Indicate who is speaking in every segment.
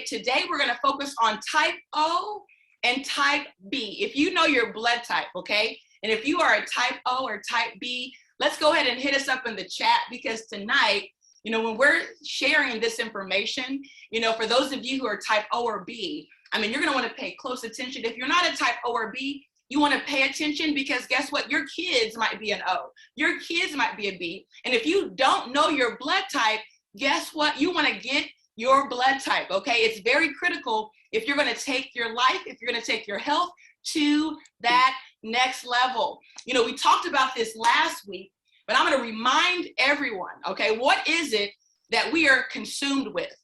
Speaker 1: Today we're going to focus on type O and type B. If you know your blood type, okay, and if you are a type O or type B, let's go ahead and hit us up in the chat, because tonight, you know, when we're sharing this information, you know, for those of you who are type O or B, I mean, you're going to want to pay close attention. If you're not a type O or B, you want to pay attention, because guess what? Your kids might be an O. Your kids might be a B. And if you don't know your blood type, guess what? You want to get your blood type, okay? It's very critical if you're going to take your life, if you're going to take your health to that next level. You know, we talked about this last week, but I'm going to remind everyone, okay, what is it that we are consumed with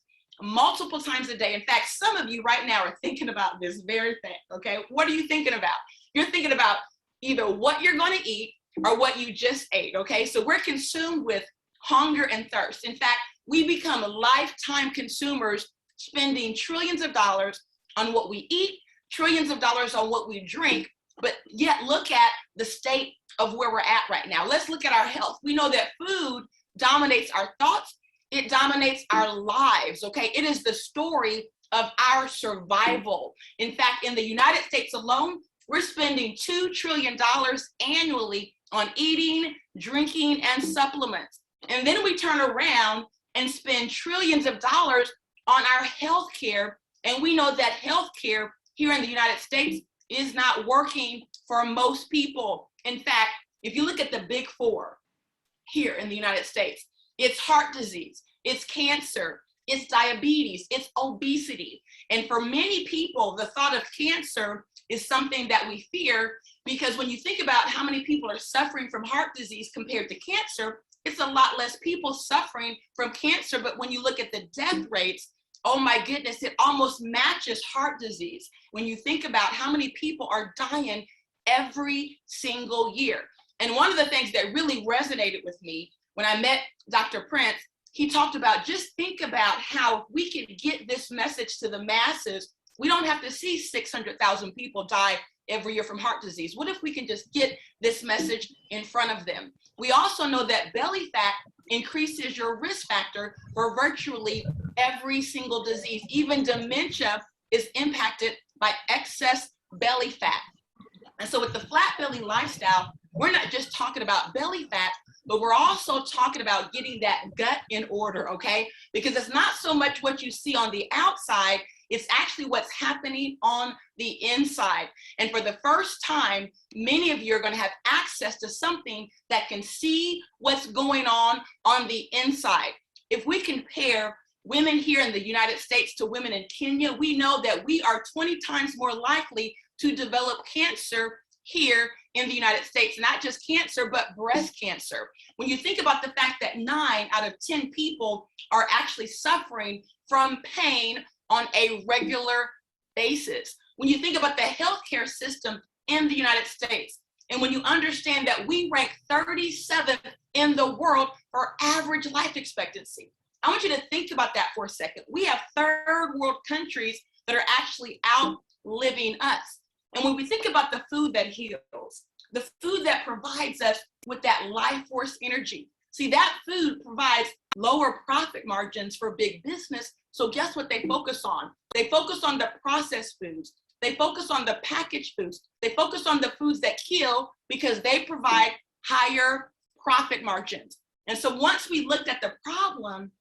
Speaker 1: multiple times a day? In fact, some of you right now are thinking about this very thing, okay? What are you thinking about? You're thinking about either what you're going to eat or what you just ate, okay? So we're consumed with hunger and thirst. In fact, we become lifetime consumers, spending trillions of dollars on what we eat, trillions of dollars on what we drink, but yet look at the state of where we're at right now. Let's look at our health. We know that food dominates our thoughts. It dominates our lives, okay? It is the story of our survival. In fact, in the United States alone, we're spending $2 trillion annually on eating, drinking, and supplements. And then we turn around and spend trillions of dollars on our health care. And we know that health care here in the United States is not working for most people. In fact, if you look at the big four here in the United States, it's heart disease, it's cancer, it's diabetes, it's obesity. And for many people, the thought of cancer is something that we fear, because when you think about how many people are suffering from heart disease compared to cancer, it's a lot less people suffering from cancer. But when you look at the death rates, oh my goodness, it almost matches heart disease when you think about how many people are dying every single year. And one of the things that really resonated with me when I met Dr. Prince, he talked about, just think about how we can get this message to the masses. We don't have to see 600,000 people die every year from heart disease. What if we can just get this message in front of them? We also know that belly fat increases your risk factor for virtually every single disease. Even dementia is impacted by excess belly fat. And so with the flat belly lifestyle, we're not just talking about belly fat, but we're also talking about getting that gut in order, okay? Because it's not so much what you see on the outside, it's actually what's happening on the inside. And for the first time, many of you are going to have access to something that can see what's going on the inside. If we compare women here in the United States to women in Kenya, we know that we are 20 times more likely to develop cancer here in the United States, not just cancer, but breast cancer. When you think about the fact that 9 out of 10 people are actually suffering from pain on a regular basis. When you think about the healthcare system in the United States, and when you understand that we rank 37th in the world for average life expectancy, I want you to think about that for a second. We have third world countries that are actually outliving us. And when we think about the food that heals, the food that provides us with that life force energy, see, that food provides lower profit margins for big business. So guess what they focus on? They focus on the processed foods. They focus on the packaged foods. They focus on the foods that kill, because they provide higher profit margins. And so once we looked at the problem,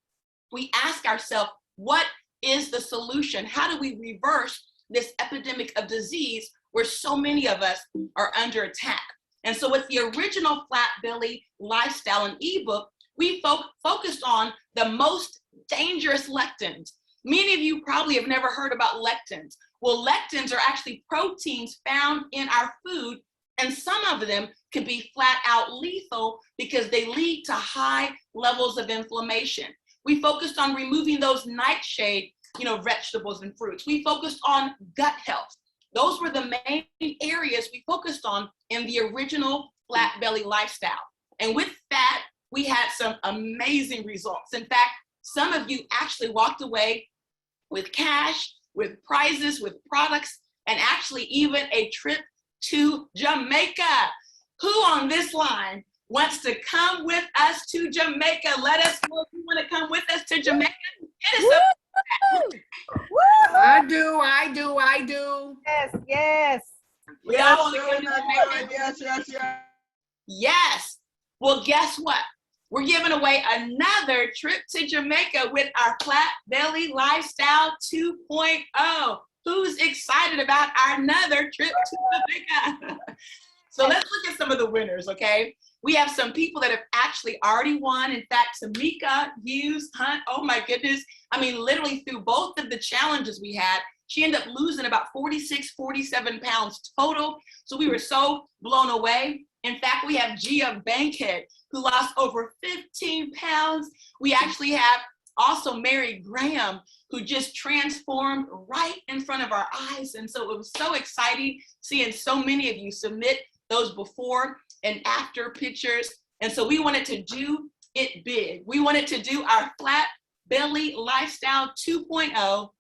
Speaker 1: we ask ourselves, what is the solution? How do we reverse this epidemic of disease where so many of us are under attack? And so with the original Flat Belly Lifestyle and ebook, we focused on the most dangerous lectins. Many of you probably have never heard about lectins. Well, lectins are actually proteins found in our food, and some of them can be flat out lethal because they lead to high levels of inflammation. We focused on removing those nightshade, vegetables and fruits. We focused on gut health. Those were the main areas we focused on in the original Flat Belly Lifestyle. And with that, we had some amazing results. In fact, some of you actually walked away with cash, with prizes, with products, and actually even a trip to Jamaica. Who on this line wants to come with us to Jamaica? Let us know if you want to come with us to Jamaica. Hit us up.
Speaker 2: I do.
Speaker 3: Yes, yes.
Speaker 1: We all
Speaker 2: Yes.
Speaker 1: Yes. Well, guess what? We're giving away another trip to Jamaica with our Flat Belly Lifestyle 2.0. Who's excited about our another trip to Jamaica? So let's look at some of the winners, okay? We have some people that have actually already won. In fact, Tamika, Hughes, Hunt, oh my goodness. I mean, literally through both of the challenges we had, she ended up losing about 46, 47 pounds total. So we were so blown away. In fact, we have Gia Bankhead, who lost over 15 pounds. We actually have also Mary Graham, who just transformed right in front of our eyes. And so it was so exciting seeing so many of you submit those before and after pictures. And so we wanted to do it big. We wanted to do our Flat Belly Lifestyle 2.0,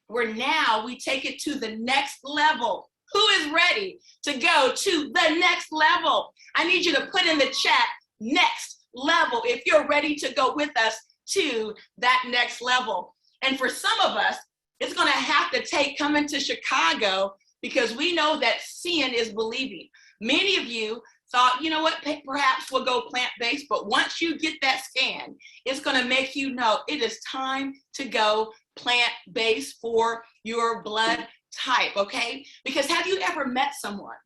Speaker 1: where now we take it to the next level. Who is ready to go to the next level? I need you to put in the chat, next level, if you're ready to go with us to that next level. And for some of us, it's gonna have to take coming to Chicago, because we know that seeing is believing. Many of you thought, you know what, perhaps we'll go plant-based, but once you get that scan, it's gonna make you know it is time to go plant-based for your blood type, okay? Because have you ever met someone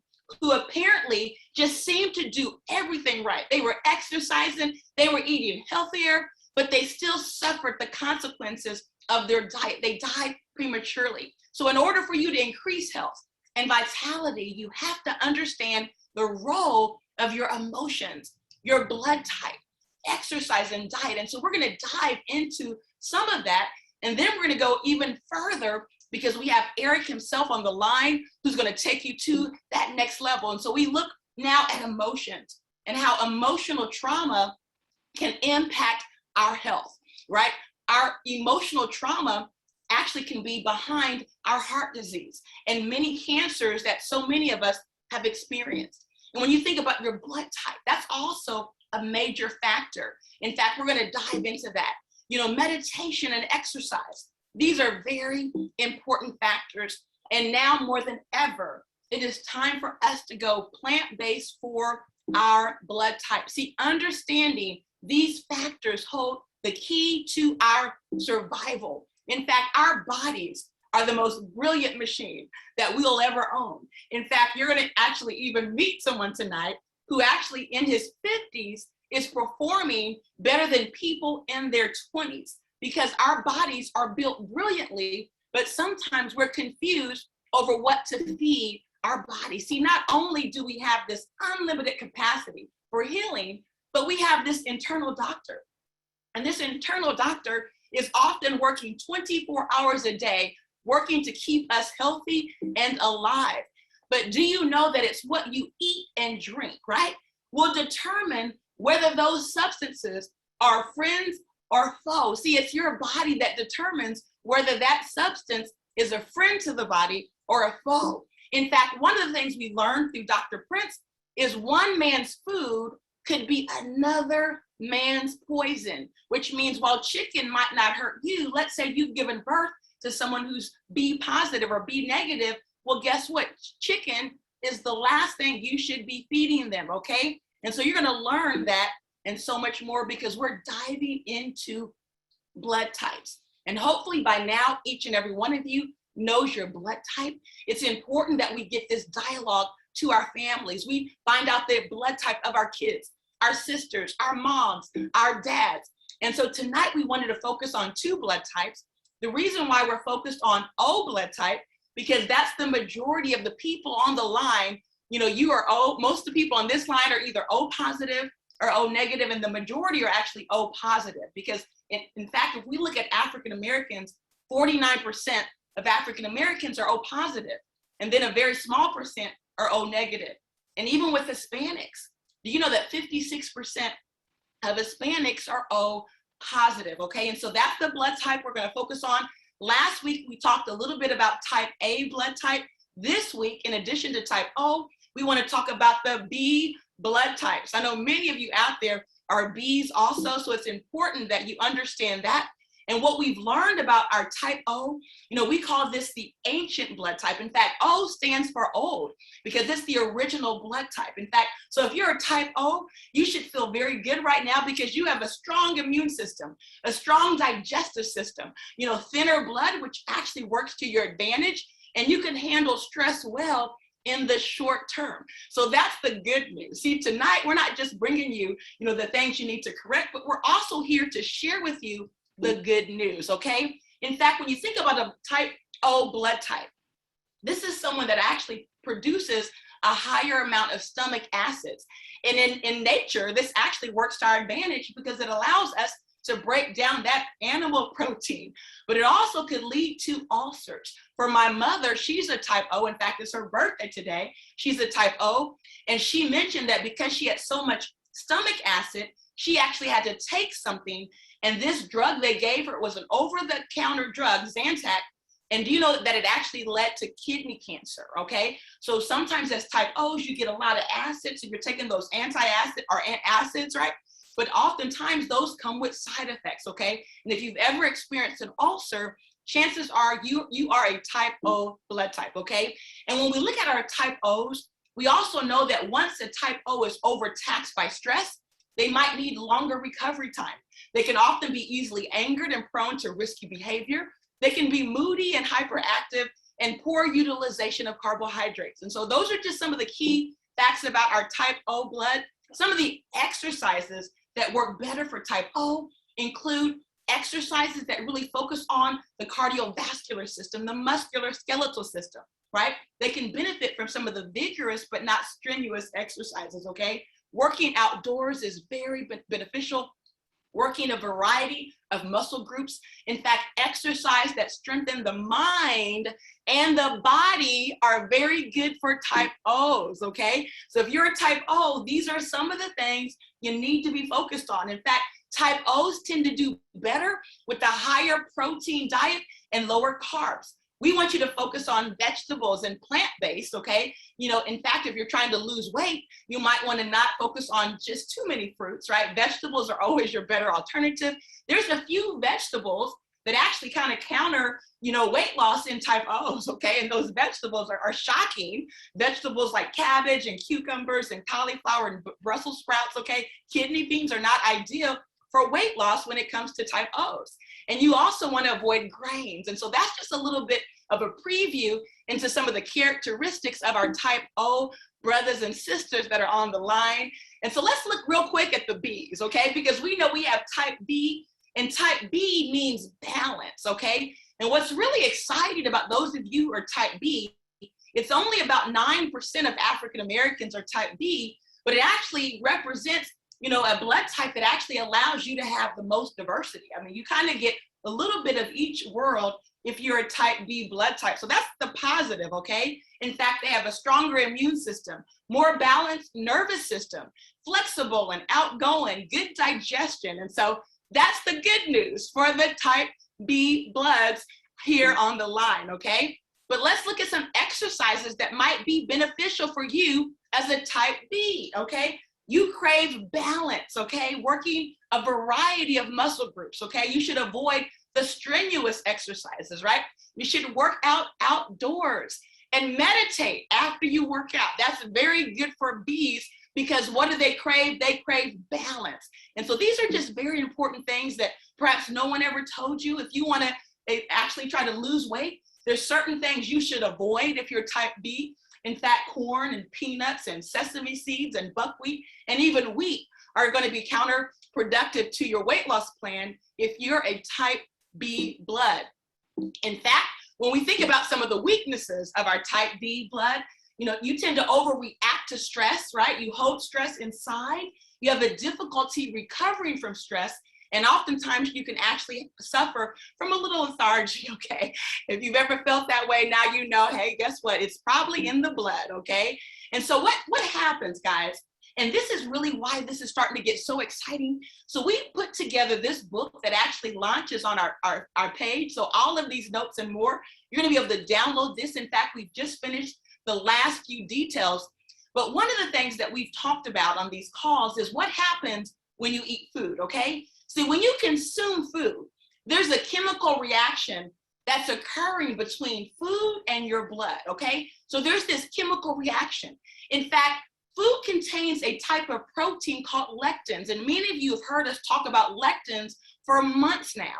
Speaker 1: who apparently just seemed to do everything right? They were exercising, they were eating healthier, but they still suffered the consequences of their diet. They died prematurely. So in order for you to increase health and vitality, you have to understand the role of your emotions, your blood type, exercise, and diet. And so we're gonna dive into some of that, and then we're gonna go even further, because we have Eric himself on the line who's gonna take you to that next level. And so we look now at emotions and how emotional trauma can impact our health, right? Our emotional trauma actually can be behind our heart disease and many cancers that so many of us have experienced. And when you think about your blood type, that's also a major factor. In fact, we're gonna dive into that. You know, meditation and exercise, these are very important factors. And now more than ever, it is time for us to go plant-based for our blood type. See, understanding these factors hold the key to our survival. In fact, our bodies are the most brilliant machine that we'll ever own. In fact, you're gonna actually even meet someone tonight who actually in his 50s is performing better than people in their 20s, because our bodies are built brilliantly, but sometimes we're confused over what to feed our body. See, not only do we have this unlimited capacity for healing, but we have this internal doctor. And this internal doctor is often working 24 hours a day, working to keep us healthy and alive. But do you know that it's what you eat and drink, right, will determine whether those substances are friends or foes? See, it's your body that determines whether that substance is a friend to the body or a foe. In fact, one of the things we learned through Dr. Prince is one man's food could be another man's poison, which means while chicken might not hurt you, let's say you've given birth to someone who's B positive or B negative, well, guess what? Chicken is the last thing you should be feeding them, okay? And so you're gonna learn that and so much more, because we're diving into blood types. And hopefully by now, each and every one of you knows your blood type. It's important that we get this dialogue to our families. We find out the blood type of our kids, our sisters, our moms, our dads. And so tonight we wanted to focus on two blood types. The reason why we're focused on O blood type, because that's the majority of the people on the line. You know, you are O, most of the people on this line are either O positive or O negative, and the majority are actually O positive, because in fact, if we look at African Americans, 49% of African Americans are O positive, and then a very small percent are O negative. And even with Hispanics, do you know that 56% of Hispanics are O positive, okay? And so that's the blood type we're gonna focus on. Last week, we talked a little bit about type A blood type. This week, in addition to type O, we wanna talk about the B blood types. I know many of you out there are Bs also, so it's important that you understand that. And what we've learned about our type O, we call this the ancient blood type. In fact, O stands for old because it's the original blood type. In fact, so if you're a type O, you should feel very good right now because you have a strong immune system, a strong digestive system, thinner blood, which actually works to your advantage, and you can handle stress well in the short term. So that's the good news. See, tonight, we're not just bringing you, the things you need to correct, but we're also here to share with you the good news, okay? In fact, when you think about a type O blood type, this is someone that actually produces a higher amount of stomach acids. And in nature, this actually works to our advantage because it allows us to break down that animal protein, but it also could lead to ulcers. For my mother, she's a type O. In fact, it's her birthday today. She's a type O. And she mentioned that because she had so much stomach acid, she actually had to take something. And this drug they gave her was an over-the-counter drug, Zantac. And do you know that it actually led to kidney cancer, okay? So sometimes as type O's, you get a lot of acids. So you're taking those anti-acid or acids, right? But oftentimes those come with side effects, okay? And if you've ever experienced an ulcer, chances are you are a type O blood type, okay? And when we look at our type O's, we also know that once a type O is overtaxed by stress, they might need longer recovery time. They can often be easily angered and prone to risky behavior. They can be moody and hyperactive and poor utilization of carbohydrates. And so those are just some of the key facts about our type O blood. Some of the exercises that work better for type O include exercises that really focus on the cardiovascular system, the musculoskeletal system, right? They can benefit from some of the vigorous but not strenuous exercises, okay? Working outdoors is very beneficial. Working a variety of muscle groups. In fact, exercise that strengthen the mind and the body are very good for type O's, okay? So if you're a type O, these are some of the things you need to be focused on. In fact, type O's tend to do better with a higher protein diet and lower carbs. We want you to focus on vegetables and plant-based, okay? In fact, if you're trying to lose weight, you might want to not focus on just too many fruits, right? Vegetables are always your better alternative. There's a few vegetables that actually kind of counter, weight loss in type O's, okay? And those vegetables are shocking. Vegetables like cabbage and cucumbers and cauliflower and Brussels sprouts, okay? Kidney beans are not ideal for weight loss when it comes to type O's. And you also want to avoid grains. And so that's just a little bit of a preview into some of the characteristics of our type O brothers and sisters that are on the line. And so let's look real quick at the B's, okay? Because we know we have type B, and type B means balance, okay? And what's really exciting about those of you who are type B, it's only about 9% of African Americans are type B, but it actually represents a blood type that actually allows you to have the most diversity. I mean, you kind of get a little bit of each world if you're a type B blood type. So that's the positive, okay? In fact, they have a stronger immune system, more balanced nervous system, flexible and outgoing, good digestion. And so that's the good news for the type B bloods here on the line, okay? But let's look at some exercises that might be beneficial for you as a type B, okay? You crave balance, okay? Working a variety of muscle groups, okay? You should avoid the strenuous exercises, right? You should work out outdoors and meditate after you work out. That's very good for Bs because what do they crave? They crave balance. And so these are just very important things that perhaps no one ever told you. If you want to actually try to lose weight, there's certain things you should avoid if you're type B. In fact, corn and peanuts and sesame seeds and buckwheat and even wheat are going to be counterproductive to your weight loss plan if you're a type B blood. In fact, when we think about some of the weaknesses of our type B blood, you tend to overreact to stress, right? You hold stress inside. You have a difficulty recovering from stress. And oftentimes you can actually suffer from a little lethargy, okay? If you've ever felt that way, now you know, hey, guess what? It's probably in the blood, okay? And so what happens, guys? And this is really why this is starting to get so exciting. So we put together this book that actually launches on our page. So all of these notes and more, you're gonna be able to download this. In fact, we've just finished the last few details. But one of the things that we've talked about on these calls is what happens when you eat food, okay? See, when you consume food, there's a chemical reaction that's occurring between food and your blood, okay? So there's this chemical reaction. In fact, food contains a type of protein called lectins, and many of you have heard us talk about lectins for months now.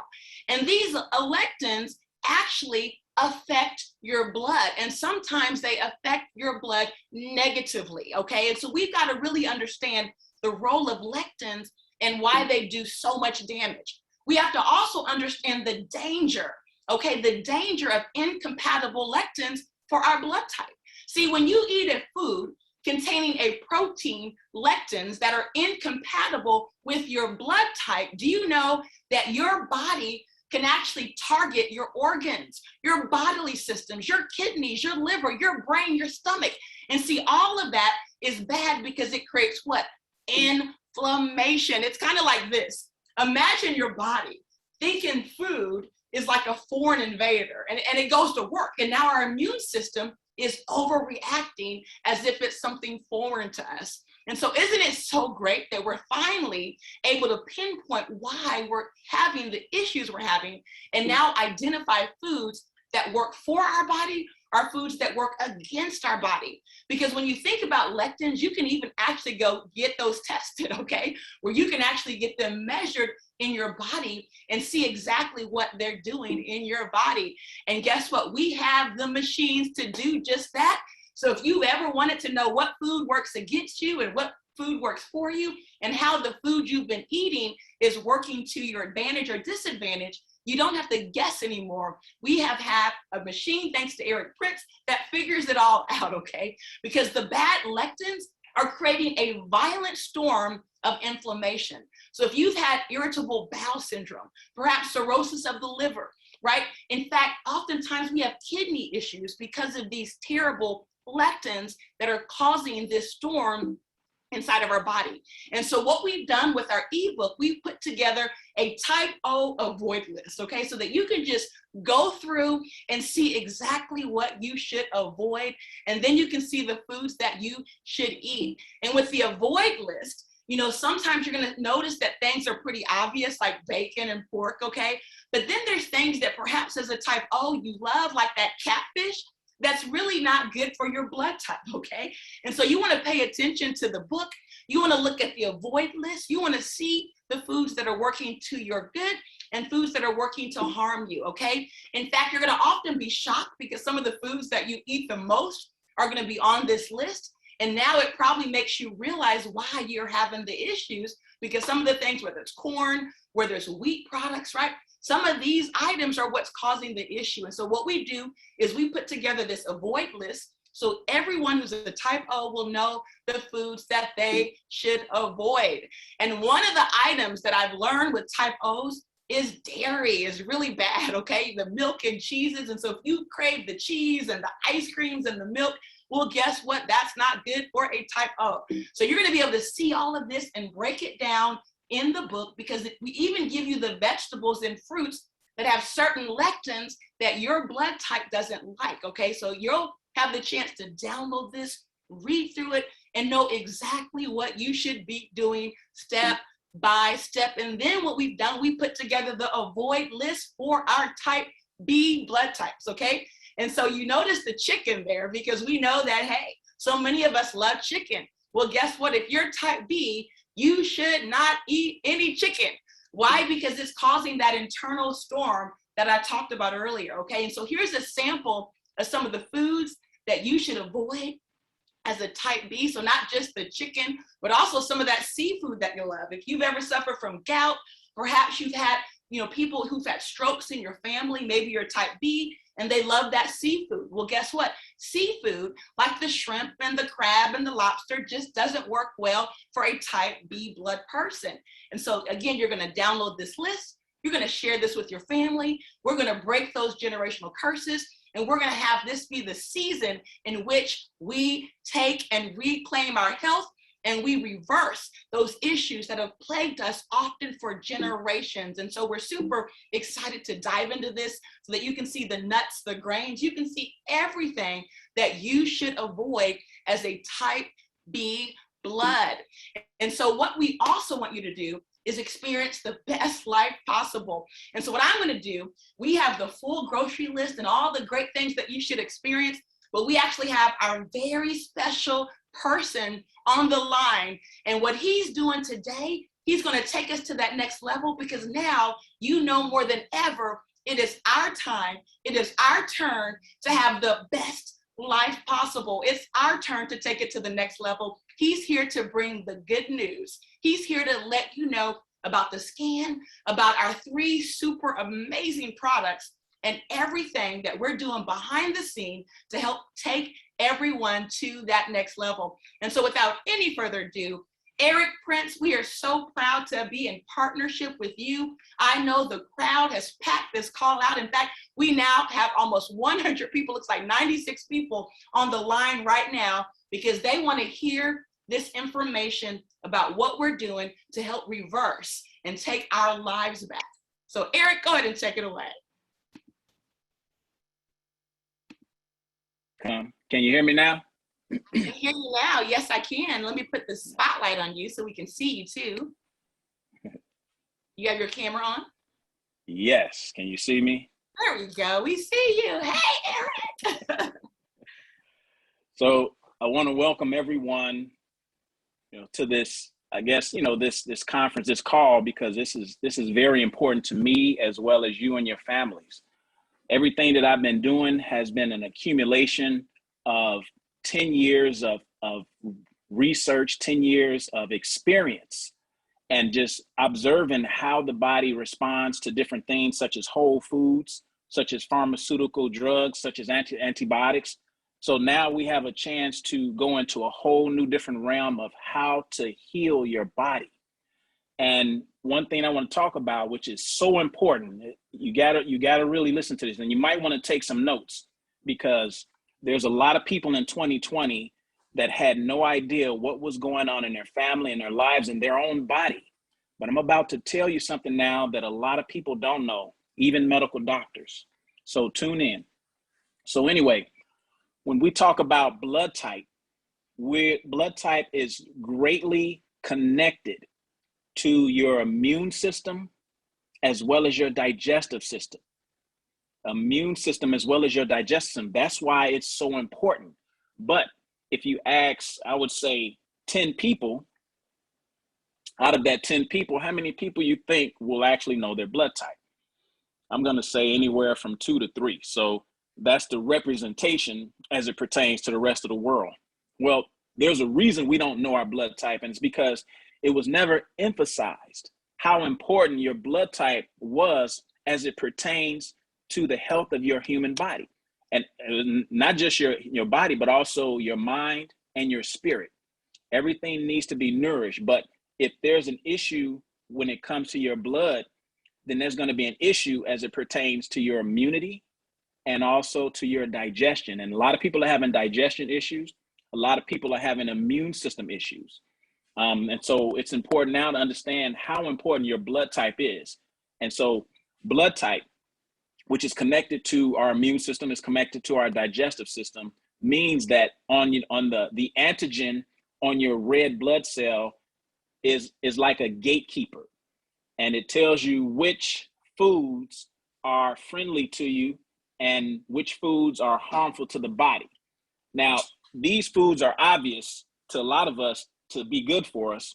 Speaker 1: And these lectins actually affect your blood, and sometimes they affect your blood negatively, okay? And so we've got to really understand the role of lectins and why they do so much damage. We have to also understand the danger, okay, the danger of incompatible lectins for our blood type. See, when you eat a food containing a protein, lectins, that are incompatible with your blood type, do you know that your body can actually target your organs, your bodily systems, your kidneys, your liver, your brain, your stomach? And see, all of that is bad because it creates what? Inflammation. It's kind of like this. Imagine your body thinking food is like a foreign invader, and it goes to work. And now our immune system is overreacting as if it's something foreign to us. And so isn't it so great that we're finally able to pinpoint why we're having the issues we're having, and now identify foods that work for our body are foods that work against our body? Because when you think about lectins, you can even actually go get those tested, okay? Where you can actually get them measured in your body and see exactly what they're doing in your body. And guess what? We have the machines to do just that. So if you ever wanted to know what food works against you and what food works for you, and how the food you've been eating is working to your advantage or disadvantage, you don't have to guess anymore. We have had a machine, thanks to Eric Prince, that figures it all out, okay? Because the bad lectins are creating a violent storm of inflammation. So if you've had irritable bowel syndrome, perhaps cirrhosis of the liver, right? In fact, oftentimes we have kidney issues because of these terrible lectins that are causing this storm inside of our body. And so what we've done with our ebook, we've put together a type O avoid list, okay? So that you can just go through and see exactly what you should avoid. And then you can see the foods that you should eat. And with the avoid list, you know, sometimes you're gonna notice that things are pretty obvious, like bacon and pork, okay? But then there's things that perhaps as a type O you love, like that catfish, that's really not good for your blood type, okay? And so you want to pay attention to the book. You want to look at the avoid list. You want to see the foods that are working to your good and foods that are working to harm you, okay? In fact, you're going to often be shocked because some of the foods that you eat the most are going to be on this list. And now it probably makes you realize why you're having the issues, because some of the things, whether it's corn, where there's wheat products, right? Some of these items are what's causing the issue. And so what we do is we put together this avoid list so everyone who's a type O will know the foods that they should avoid. And one of the items that I've learned with type O's is dairy is really bad, okay? The milk and cheeses. And so if you crave the cheese and the ice creams and the milk, well, guess what? That's not good for a type O. So you're going to be able to see all of this and break it down in the book, because we even give you the vegetables and fruits that have certain lectins that your blood type doesn't like, okay? So you'll have the chance to download this, read through it, and know exactly what you should be doing step by step. And then what we've done, we put together the avoid list for our type B blood types, okay? And so you notice the chicken there, because we know that, hey, so many of us love chicken. Well, guess what? If you're type B, you should not eat any chicken. Why? Because it's causing that internal storm that I talked about earlier, okay? And so here's a sample of some of the foods that you should avoid as a type B. So not just the chicken, but also some of that seafood that you love. If you've ever suffered from gout, perhaps you've had, you know, people who've had strokes in your family, maybe you're type B, and they love that seafood. Well, guess what? Seafood, like the shrimp and the crab and the lobster, just doesn't work well for a type B blood person. And so again, you're gonna download this list. You're gonna share this with your family. We're gonna break those generational curses. And we're gonna have this be the season in which we take and reclaim our health, and we reverse those issues that have plagued us often for generations. And so we're super excited to dive into this so that you can see the nuts, the grains, you can see everything that you should avoid as a type B blood. And so what we also want you to do is experience the best life possible. And so what I'm going to do, we have the full grocery list and all the great things that you should experience, but we actually have our very special person on the line. And what he's doing today, he's going to take us to that next level, because now you know more than ever, it is our time, it is our turn to have the best life possible. It's our turn to take it to the next level. He's here to bring the good news. He's here to let you know about the scan, about our 3 super amazing products, and everything that we're doing behind the scene to help take everyone to that next level. And so without any further ado, Eric Prince, we are so proud to be in partnership with you. I know the crowd has packed this call out. In fact, we now have almost 100 people, looks like 96 people on the line right now, because they want to hear this information about what we're doing to help reverse and take our lives back. So Eric, go ahead and take it away.
Speaker 3: Can you hear me now?
Speaker 1: I can hear you now. Yes, I can. Let me put the spotlight on you so we can see you too. You have your camera on?
Speaker 3: Yes. Can you see me?
Speaker 1: There we go. We see you. Hey, Eric.
Speaker 3: So I want to welcome everyone, to this, I guess, this conference, this call, because this is very important to me as well as you and your families. Everything that I've been doing has been an accumulation of 10 years of research, 10 years of experience, and just observing how the body responds to different things, such as whole foods, such as pharmaceutical drugs, such as antibiotics. So now we have a chance to go into a whole new different realm of how to heal your body. And one thing I want to talk about, which is so important, you gotta really listen to this, and you might want to take some notes, because there's a lot of people in 2020 that had no idea what was going on in their family and their lives and their own body. But I'm about to tell you something now that a lot of people don't know, even medical doctors. So tune in. So anyway, when we talk about blood type is greatly connected to your immune system as well as your digestive system. Immune system as well as your digestive system. That's why it's so important. But if you ask, I would say 10 people, out of that 10 people, how many people you think will actually know their blood type? I'm going to say anywhere from 2 to 3. So that's the representation as it pertains to the rest of the world. Well, there's a reason we don't know our blood type, and it's because it was never emphasized how important your blood type was as it pertains to the health of your human body. And not just your body, but also your mind and your spirit. Everything needs to be nourished. But if there's an issue when it comes to your blood, then there's going to be an issue as it pertains to your immunity and also to your digestion. And a lot of people are having digestion issues. A lot of people are having immune system issues. And so it's important now to understand how important your blood type is. And so blood type, which is connected to our immune system, is connected to our digestive system, means that on the antigen on your red blood cell is like a gatekeeper. And it tells you which foods are friendly to you and which foods are harmful to the body. Now, these foods are obvious to a lot of us to be good for us,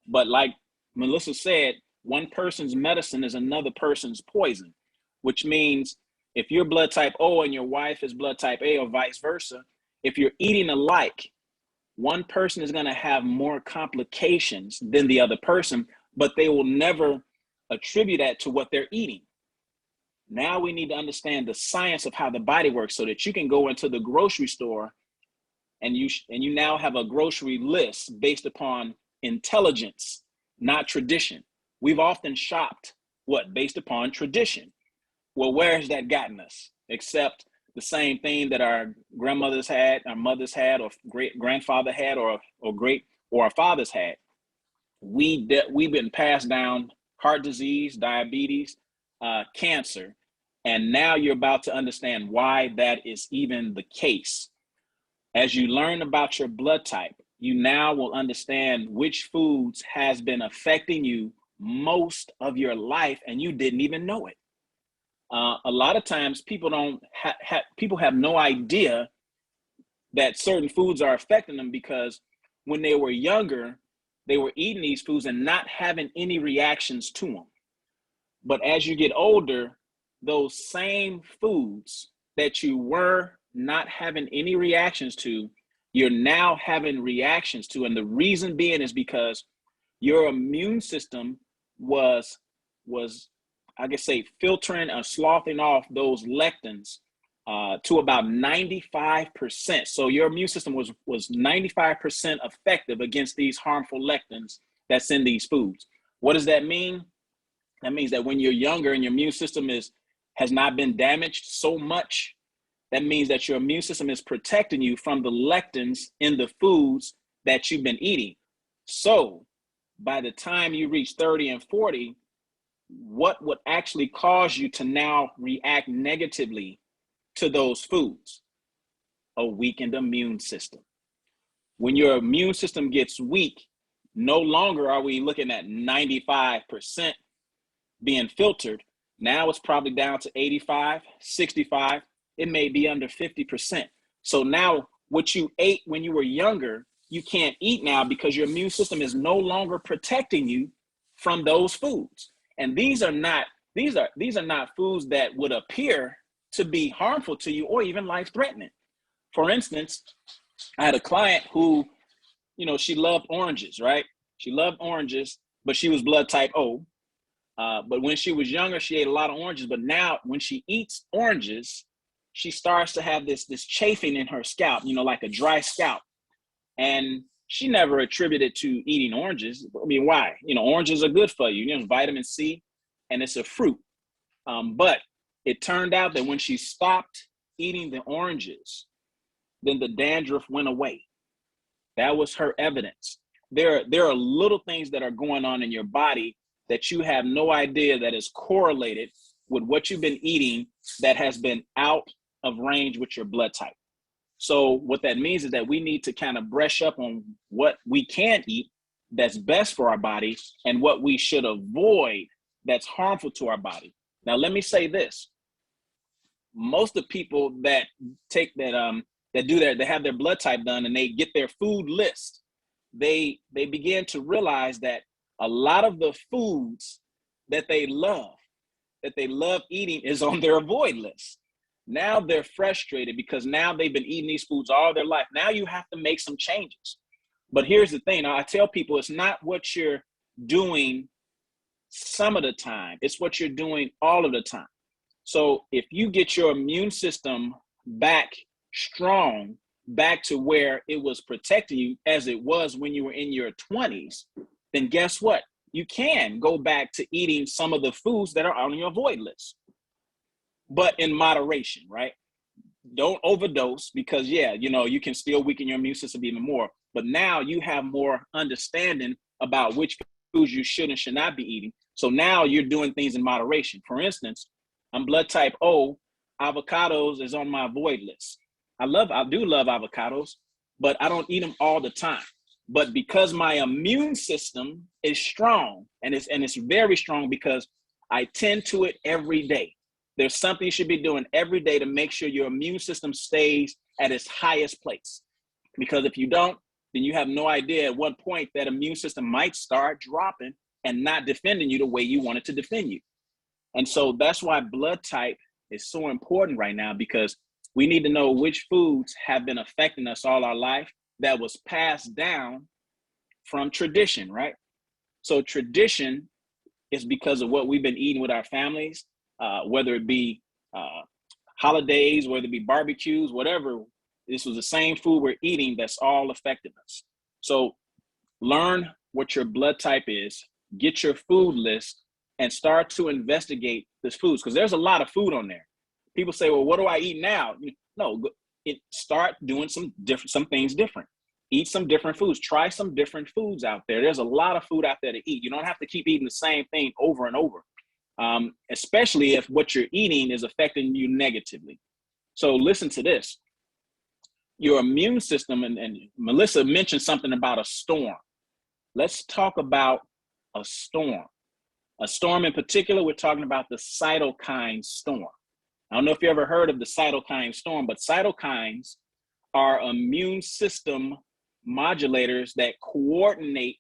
Speaker 3: but like Melissa said, one person's medicine is another person's poison, which means if you're blood type O and your wife is blood type A or vice versa, if you're eating alike, one person is going to have more complications than the other person, but they will never attribute that to what they're eating. Now we need to understand the science of how the body works so that you can go into the grocery store and you now have a grocery list based upon intelligence, not tradition. We've often shopped based upon tradition. Well, where has that gotten us? Except the same thing that our grandmothers had, our mothers had, or great grandfather had, or our fathers had. We've been passed down heart disease, diabetes, cancer, and now you're about to understand why that is even the case. As you learn about your blood type, you now will understand which foods has been affecting you most of your life and you didn't even know it. A lot of times people people have no idea that certain foods are affecting them because when they were younger, they were eating these foods and not having any reactions to them. But as you get older, those same foods that you were not having any reactions to, you're now having reactions to. And the reason being is because your immune system was I guess say filtering or sloughing off those lectins to about 95%. So your immune system was 95% effective against these harmful lectins that's in these foods. What does that mean? That means that when you're younger and your immune system has not been damaged so much, that means that your immune system is protecting you from the lectins in the foods that you've been eating. So by the time you reach 30 and 40, what would actually cause you to now react negatively to those foods? A weakened immune system. When your immune system gets weak, no longer are we looking at 95% being filtered. Now it's probably down to 85, 65. It may be under 50%. So now what you ate when you were younger, you can't eat now because your immune system is no longer protecting you from those foods. And these are not foods that would appear to be harmful to you or even life-threatening. For instance, I had a client who, she loved oranges, right? She loved oranges, but she was blood type O. But when she was younger, she ate a lot of oranges. But now when she eats oranges, she starts to have this chafing in her scalp, like a dry scalp. And she never attributed to eating oranges. I mean, why? Oranges are good for you. Vitamin C, and it's a fruit. But it turned out that when she stopped eating the oranges, then the dandruff went away. That was her evidence. There are little things that are going on in your body that you have no idea that is correlated with what you've been eating that has been out of range with your blood type. So what that means is that we need to kind of brush up on what we can eat that's best for our body and what we should avoid that's harmful to our body. Now, let me say this. Most of the people that have their blood type done and they get their food list, they begin to realize that a lot of the foods that they love eating is on their avoid list. Now they're frustrated because now they've been eating these foods all their life. Now you have to make some changes. But here's the thing. I tell people it's not what you're doing some of the time. It's what you're doing all of the time. So if you get your immune system back strong, back to where it was protecting you as it was when you were in your 20s, then guess what? You can go back to eating some of the foods that are on your avoid list, but in moderation, right? Don't overdose because you can still weaken your immune system even more. But now you have more understanding about which foods you should and should not be eating. So now you're doing things in moderation. For instance, I'm blood type O. Avocados is on my avoid list. I do love avocados, but I don't eat them all the time. But because my immune system is strong, and it's very strong because I tend to it every day. There's something you should be doing every day to make sure your immune system stays at its highest place. Because if you don't, then you have no idea at what point that immune system might start dropping and not defending you the way you want it to defend you. And so that's why blood type is so important right now, because we need to know which foods have been affecting us all our life that was passed down from tradition, right? So tradition is because of what we've been eating with our families, whether it be holidays, whether it be barbecues, whatever. This was the same food we're eating that's all affecting us. So learn what your blood type is, get your food list, and start to investigate this foods, because there's a lot of food on there. People say, well, what do I eat now? No, start doing some things different. Eat some different foods. Try some different foods out there. There's a lot of food out there to eat. You don't have to keep eating the same thing over and over, especially if what you're eating is affecting you negatively. So listen to this. Your immune system, and Melissa mentioned something about a storm. Let's talk about a storm. A storm in particular, we're talking about the cytokine storm. I don't know if you ever heard of the cytokine storm, but cytokines are immune system modulators that coordinate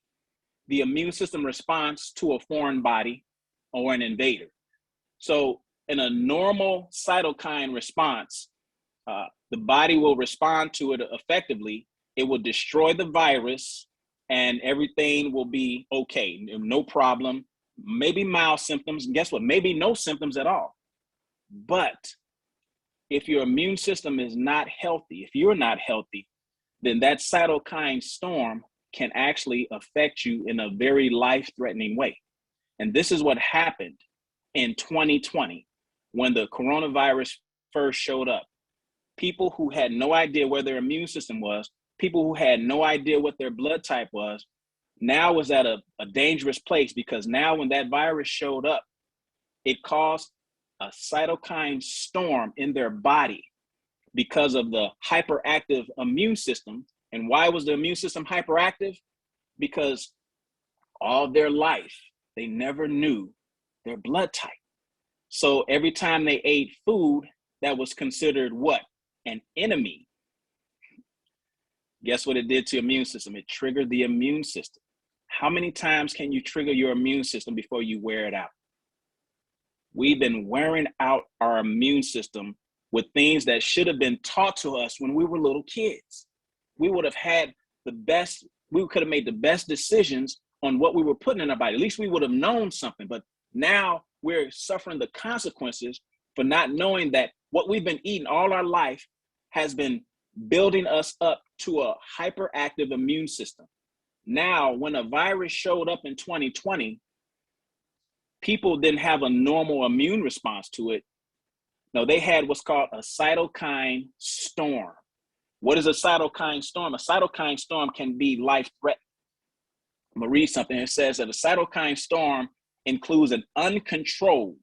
Speaker 3: the immune system response to a foreign body or an invader. So in a normal cytokine response, the body will respond to it effectively. It will destroy the virus and everything will be okay, no problem. Maybe mild symptoms, and guess what? Maybe no symptoms at all. But if your immune system is not healthy, if you're not healthy, then that cytokine storm can actually affect you in a very life-threatening way. And this is what happened in 2020 when the coronavirus first showed up. People who had no idea where their immune system was, people who had no idea what their blood type was, now was at a dangerous place, because now when that virus showed up, it caused a cytokine storm in their body because of the hyperactive immune system. And why was the immune system hyperactive? Because all their life, they never knew their blood type. So every time they ate food that was considered what? An enemy. Guess what it did to your immune system? It triggered the immune system. How many times can you trigger your immune system before you wear it out? We've been wearing out our immune system with things that should have been taught to us when we were little kids. We would have had the best, we could have made the best decisions on what we were putting in our body. At least we would have known something. But now we're suffering the consequences for not knowing that what we've been eating all our life has been building us up to a hyperactive immune system. Now, when a virus showed up in 2020, people didn't have a normal immune response to it. No, they had what's called a cytokine storm. What is a cytokine storm? A cytokine storm can be life-threatening. I'm gonna read something. It says that a cytokine storm includes an uncontrolled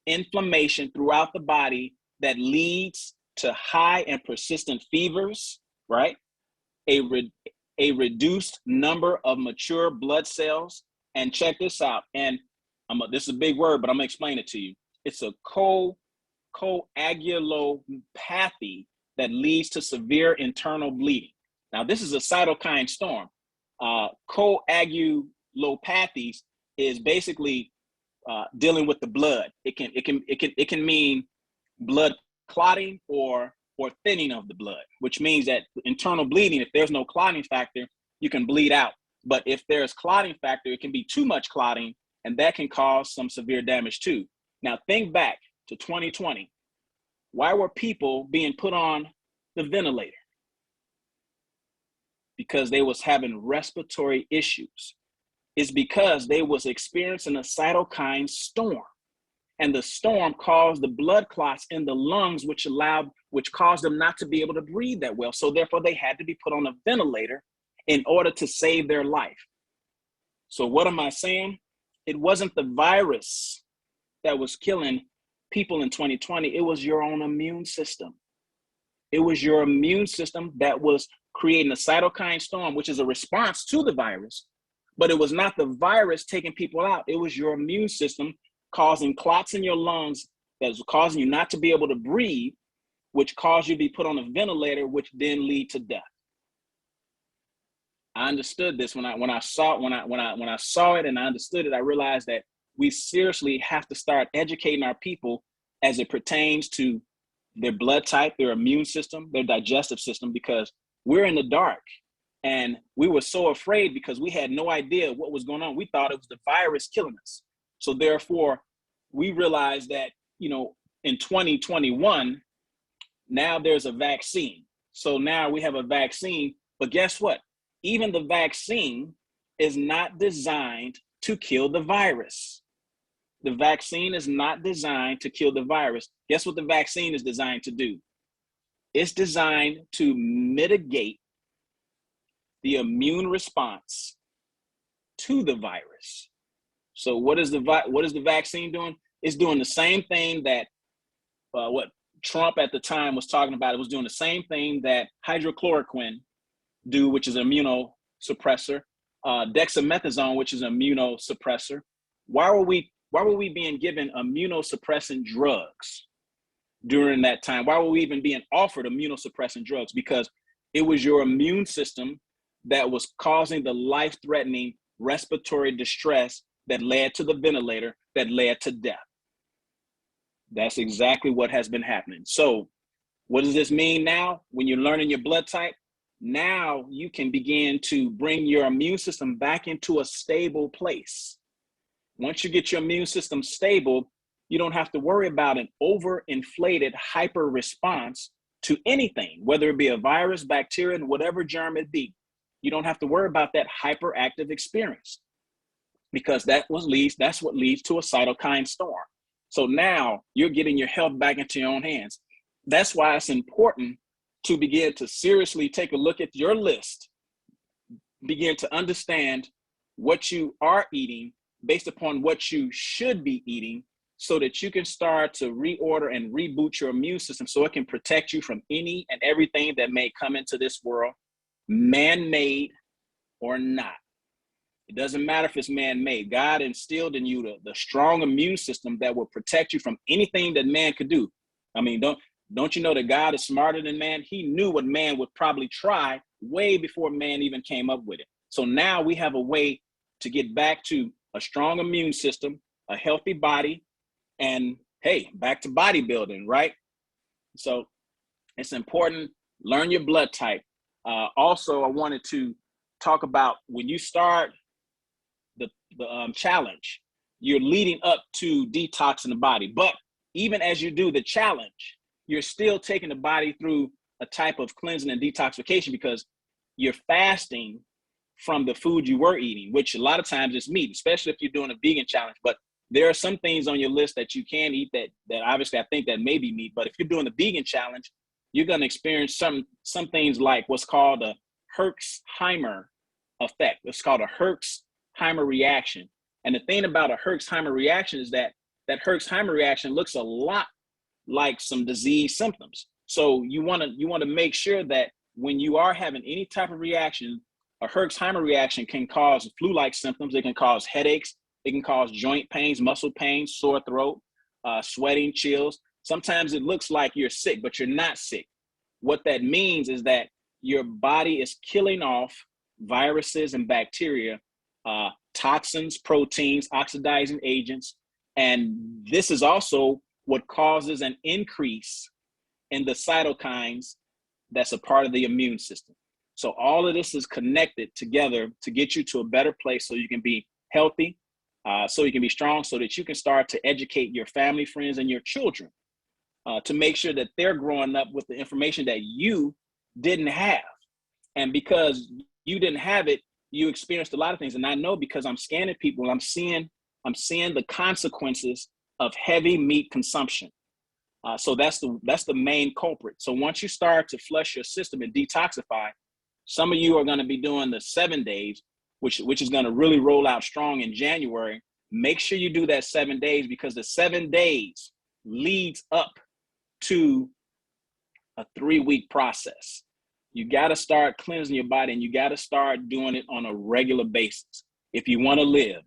Speaker 3: inflammation throughout the body that leads to high and persistent fevers, right? A reduced number of mature blood cells. And check this out. And this is a big word, but I'm gonna explain it to you. It's a coagulopathy that leads to severe internal bleeding. Now, this is a cytokine storm. Coagulopathies is basically dealing with the blood. It can mean blood clotting or thinning of the blood, which means that internal bleeding, if there's no clotting factor, you can bleed out. But if there's clotting factor, it can be too much clotting, and that can cause some severe damage too. Now, think back to 2020. Why were people being put on the ventilator? Because they was having respiratory issues. It's because they was experiencing a cytokine storm. And the storm caused the blood clots in the lungs, which caused them not to be able to breathe that well. So therefore, they had to be put on a ventilator in order to save their life. So what am I saying? It wasn't the virus that was killing people in 2020. It was your own immune system. It was your immune system that was creating a cytokine storm, which is a response to the virus. But it was not the virus taking people out. It was your immune system causing clots in your lungs that was causing you not to be able to breathe, which caused you to be put on a ventilator, which then lead to death. I understood this when I saw it and I understood it. I realized that we seriously have to start educating our people as it pertains to their blood type, their immune system, their digestive system, because we're in the dark. And we were so afraid because we had no idea what was going on. We thought it was the virus killing us. So therefore, we realized that, in 2021, now there's a vaccine. So now we have a vaccine, but guess what? Even the vaccine is not designed to kill the virus. The vaccine is not designed to kill the virus. Guess what the vaccine is designed to do? It's designed to mitigate the immune response to the virus. So what is the vaccine doing? It's doing the same thing that what Trump at the time was talking about. It was doing the same thing that hydrochloroquine do, which is an immunosuppressor, dexamethasone, which is an immunosuppressor, why were we being given immunosuppressant drugs during that time? Why were we even being offered immunosuppressant drugs? Because it was your immune system that was causing the life-threatening respiratory distress that led to the ventilator, that led to death. That's exactly what has been happening. So what does this mean now? When you're learning your blood type, now you can begin to bring your immune system back into a stable place. Once you get your immune system stable, you don't have to worry about an overinflated hyper response to anything, whether it be a virus, bacteria, and whatever germ it be. You don't have to worry about that hyperactive experience, because that's what leads to a cytokine storm. So now you're getting your health back into your own hands. That's why it's important to begin to seriously take a look at your list, begin to understand what you are eating based upon what you should be eating, so that you can start to reorder and reboot your immune system so it can protect you from any and everything that may come into this world, man-made or not. It doesn't matter if it's man-made. God instilled in you the strong immune system that will protect you from anything that man could do. I mean, don't you know that God is smarter than man? He knew what man would probably try way before man even came up with it. So now we have a way to get back to a strong immune system, a healthy body, and hey, back to bodybuilding, right? So it's important, learn your blood type. Also, I wanted to talk about when you start the challenge, you're leading up to detoxing the body. But even as you do the challenge, you're still taking the body through a type of cleansing and detoxification, because you're fasting from the food you were eating, which a lot of times is meat, especially if you're doing a vegan challenge. But there are some things on your list that you can eat that obviously I think that may be meat. But if you're doing the vegan challenge, you're going to experience some things like what's called a Herxheimer effect. It's called a Herxheimer reaction. And the thing about a Herxheimer reaction is that Herxheimer reaction looks a lot like some disease symptoms. So you want to make sure that when you are having any type of reaction, a Herxheimer reaction can cause flu-like symptoms. It can cause headaches. It can cause joint pains, muscle pains, sore throat, sweating, chills. Sometimes it looks like you're sick, but you're not sick. What that means is that your body is killing off viruses and bacteria, toxins, proteins, oxidizing agents. And this is also what causes an increase in the cytokines that's a part of the immune system. So all of this is connected together to get you to a better place so you can be healthy, so you can be strong, so that you can start to educate your family, friends, and your children to make sure that they're growing up with the information that you didn't have. And because you didn't have it, you experienced a lot of things. And I know, because I'm scanning people, I'm seeing the consequences of heavy meat consumption. So that's the main culprit. So once you start to flush your system and detoxify, some of you are going to be doing the 7 days, which is going to really roll out strong in January. Make sure you do that 7 days, because the 7 days leads up to a 3-week process. You got to start cleansing your body, and you got to start doing it on a regular basis if you want to live.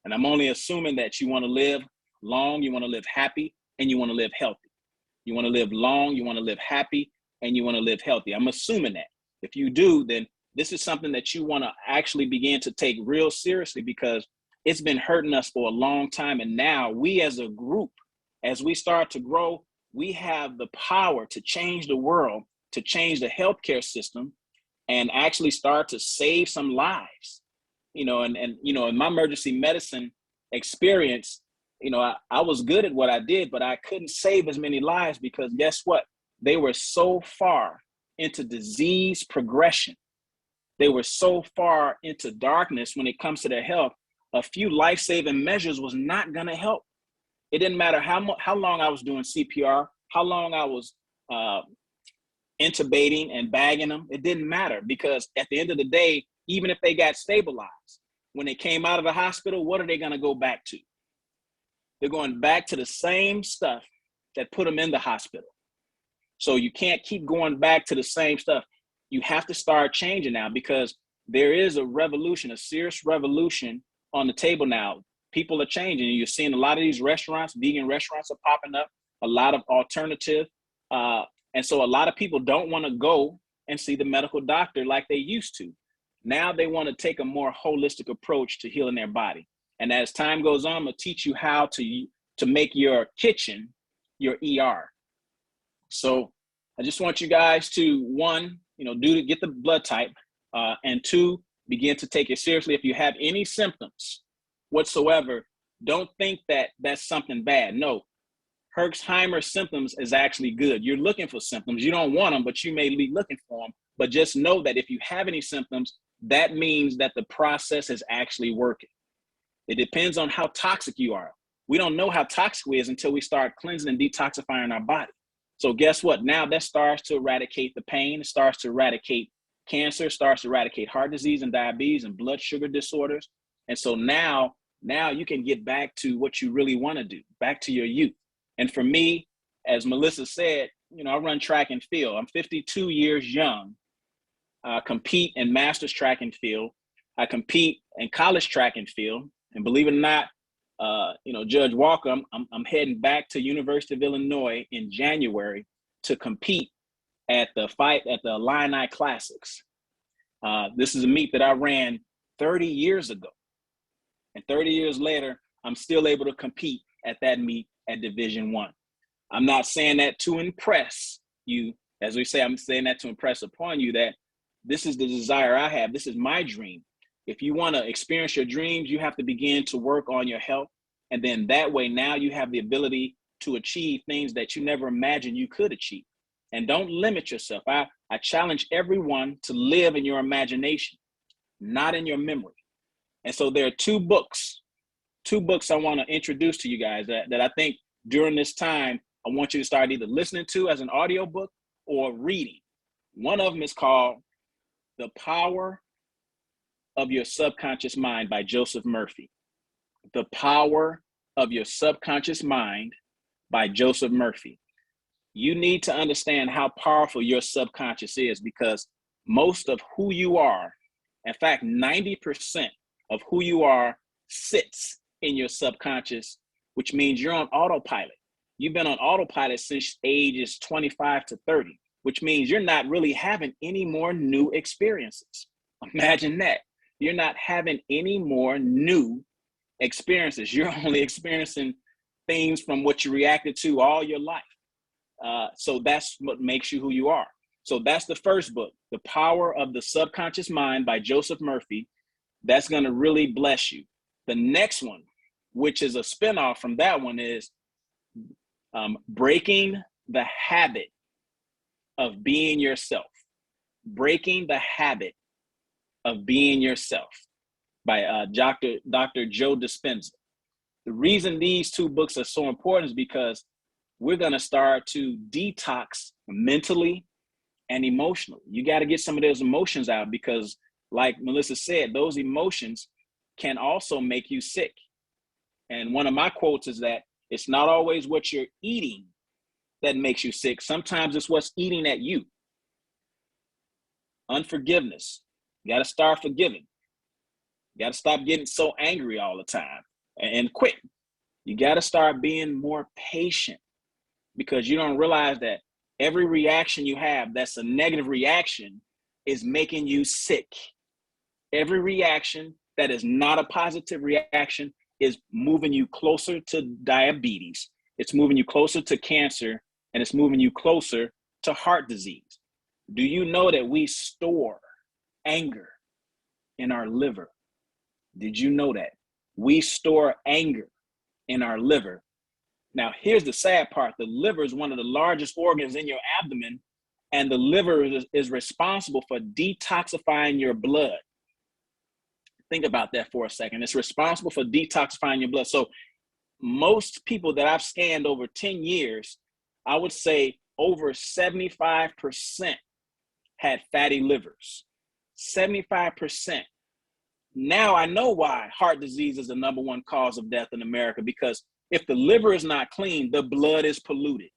Speaker 3: And I'm only assuming that you want to live long, you want to live happy, and you want to live healthy. You want to live long, you want to live happy, and you want to live healthy. I'm assuming that. If you do, then this is something that you want to actually begin to take real seriously, because it's been hurting us for a long time. And now we as a group, as we start to grow, we have the power to change the world, to change the healthcare system, and actually start to save some lives. In my emergency medicine experience, I was good at what I did, but I couldn't save as many lives, because guess what? They were so far into disease progression. They were so far into darkness when it comes to their health. A few life-saving measures was not going to help. It didn't matter how long I was doing CPR, how long I was intubating and bagging them. It didn't matter, because at the end of the day, even if they got stabilized, when they came out of the hospital, what are they going to go back to? They're going back to the same stuff that put them in the hospital. So you can't keep going back to the same stuff. You have to start changing now, because there is a revolution, a serious revolution on the table now. people are changing. You're seeing a lot of these restaurants, vegan restaurants are popping up, a lot of alternative. And so a lot of people don't want to go and see the medical doctor like they used to. Now they want to take a more holistic approach to healing their body. And as time goes on, I'm gonna teach you how to make your kitchen your ER. So I just want you guys to, one, get the blood type, and two, begin to take it seriously. If you have any symptoms whatsoever, don't think that that's something bad. No, Herxheimer symptoms is actually good. You're looking for symptoms. You don't want them, but you may be looking for them. But just know that if you have any symptoms, that means that the process is actually working. It depends on how toxic you are. We don't know how toxic we is until we start cleansing and detoxifying our body. So guess what? Now that starts to eradicate the pain, it starts to eradicate cancer, starts to eradicate heart disease and diabetes and blood sugar disorders. And so now you can get back to what you really want to do, back to your youth. And for me, as Melissa said, I run track and field. I'm 52 years young. I compete in master's track and field. I compete in college track and field. And believe it or not, Judge Walker, I'm heading back to University of Illinois in January to compete at the Illini Classics. This is a meet that I ran 30 years ago. And 30 years later, I'm still able to compete at that meet at Division I. I'm not saying that to impress you. As we say, I'm saying that to impress upon you that this is the desire I have. This is my dream. If you want to experience your dreams, you have to begin to work on your health. And then that way, now you have the ability to achieve things that you never imagined you could achieve. And don't limit yourself. I challenge everyone to live in your imagination, not in your memory. And so there are two books I want to introduce to you guys that I think during this time, I want you to start either listening to as an audiobook or reading. One of them is called The Power of Your Subconscious Mind by Joseph Murphy. The Power of Your Subconscious Mind by Joseph Murphy. You need to understand how powerful your subconscious is, because most of who you are, in fact, 90% of who you are sits in your subconscious, which means you're on autopilot. You've been on autopilot since ages 25 to 30, which means you're not really having any more new experiences. Imagine that. You're not having any more new experiences. You're only experiencing things from what you reacted to all your life. So that's what makes you who you are. So that's the first book, The Power of the Subconscious Mind by Joseph Murphy. That's going to really bless you. The next one, which is a spinoff from that one, is Breaking the Habit of Being Yourself. Breaking the Habit of Being Yourself by Dr. Joe Dispenza. The reason these two books are so important is because we're going to start to detox mentally and emotionally. You got to get some of those emotions out, because like Melissa said, those emotions can also make you sick. And one of my quotes is that it's not always what you're eating that makes you sick. Sometimes it's what's eating at you. Unforgiveness. You got to start forgiving. You got to stop getting so angry all the time and quit. You got to start being more patient, because you don't realize that every reaction you have that's a negative reaction is making you sick. Every reaction that is not a positive reaction is moving you closer to diabetes. It's moving you closer to cancer, and it's moving you closer to heart disease. Do you know that we store anger in our liver? Did you know that? We store anger in our liver. Now, here's the sad part. The liver is one of the largest organs in your abdomen, and the liver is responsible for detoxifying your blood. Think about that for a second. It's responsible for detoxifying your blood. So most people that I've scanned over 10 years, I would say over 75% had fatty livers. 75%. Now I know why heart disease is the #1 cause of death in America, because if the liver is not clean, the blood is polluted.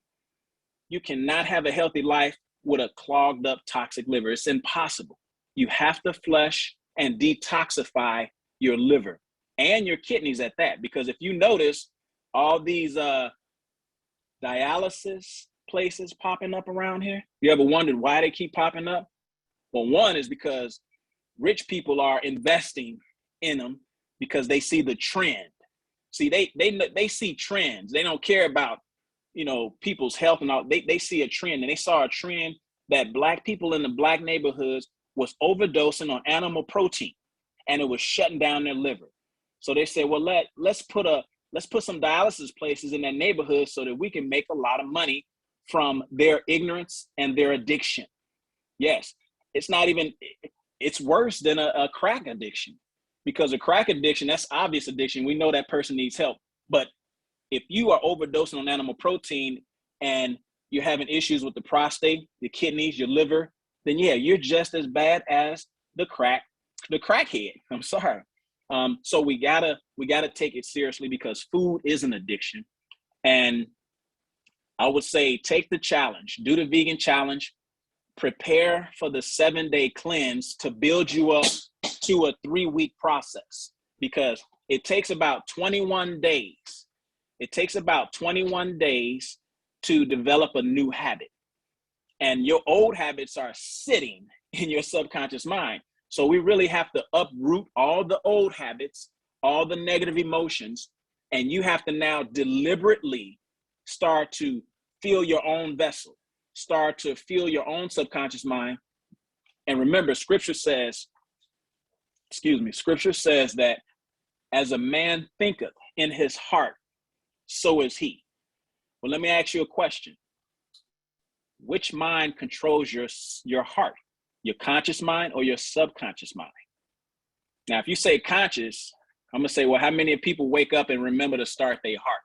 Speaker 3: You cannot have a healthy life with a clogged up toxic liver. It's impossible. You have to flush and detoxify your liver. and your kidneys at that. Because if you notice all these dialysis places popping up around here, you ever wondered why they keep popping up? Well, one is because rich people are investing in them because they see the trend. See, they see trends. They don't care about, you know, people's health and all. They see a trend, and they saw a trend that Black people in the Black neighborhoods was overdosing on animal protein, and it was shutting down their liver. So they said, well, let's put some dialysis places in that neighborhood so that we can make a lot of money from their ignorance and their addiction. Yes, it's worse than a crack addiction, because a crack addiction, that's obvious addiction. We know that person needs help. But if you are overdosing on animal protein and you're having issues with the prostate, the kidneys, your liver, then yeah, you're just as bad as the crackhead. I'm sorry. So we gotta take it seriously, because food is an addiction. And I would say take the challenge, do the vegan challenge, prepare for the 7-day cleanse to build you up to a 3-week process, because it takes about 21 days. It takes about 21 days to develop a new habit. And your old habits are sitting in your subconscious mind. So we really have to uproot all the old habits, all the negative emotions, and you have to now deliberately start to fill your own vessel, start to fill your own subconscious mind. And remember, scripture says that as a man thinketh in his heart, so is he. Well, let me ask you a question. Which mind controls your heart? Your conscious mind or your subconscious mind? Now, if you say conscious, I'm gonna say, well, how many people wake up and remember to start their heart?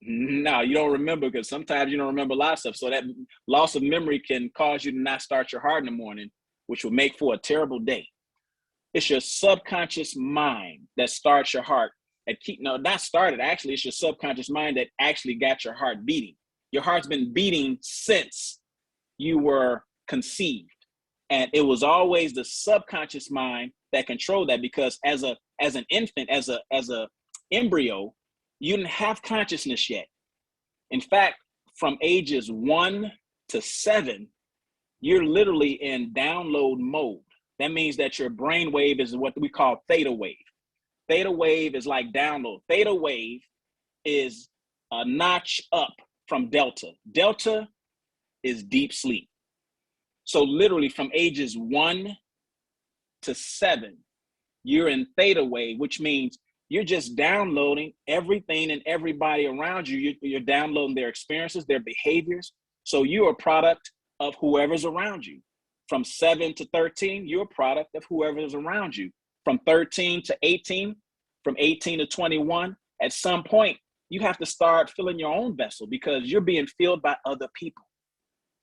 Speaker 3: No, you don't remember, because sometimes you don't remember a lot of stuff. So that loss of memory can cause you to not start your heart in the morning, which will make for a terrible day. It's your subconscious mind that starts your heart. Not started, actually, it's your subconscious mind that actually got your heart beating. Your heart's been beating since you were conceived. And it was always the subconscious mind that controlled that, because as an infant, as a embryo, you didn't have consciousness yet. In fact, from ages 1 to 7, you're literally in download mode. That means that your brain wave is what we call theta wave. Theta wave is like download. Theta wave is a notch up from delta. Delta is deep sleep. So literally from ages 1 to 7, you're in theta wave, which means you're just downloading everything and everybody around you. You're downloading their experiences, their behaviors. So you're a product of whoever's around you. From 7 to 13, you're a product of whoever's around you. From 13 to 18, from 18 to 21, at some point, you have to start filling your own vessel, because you're being filled by other people.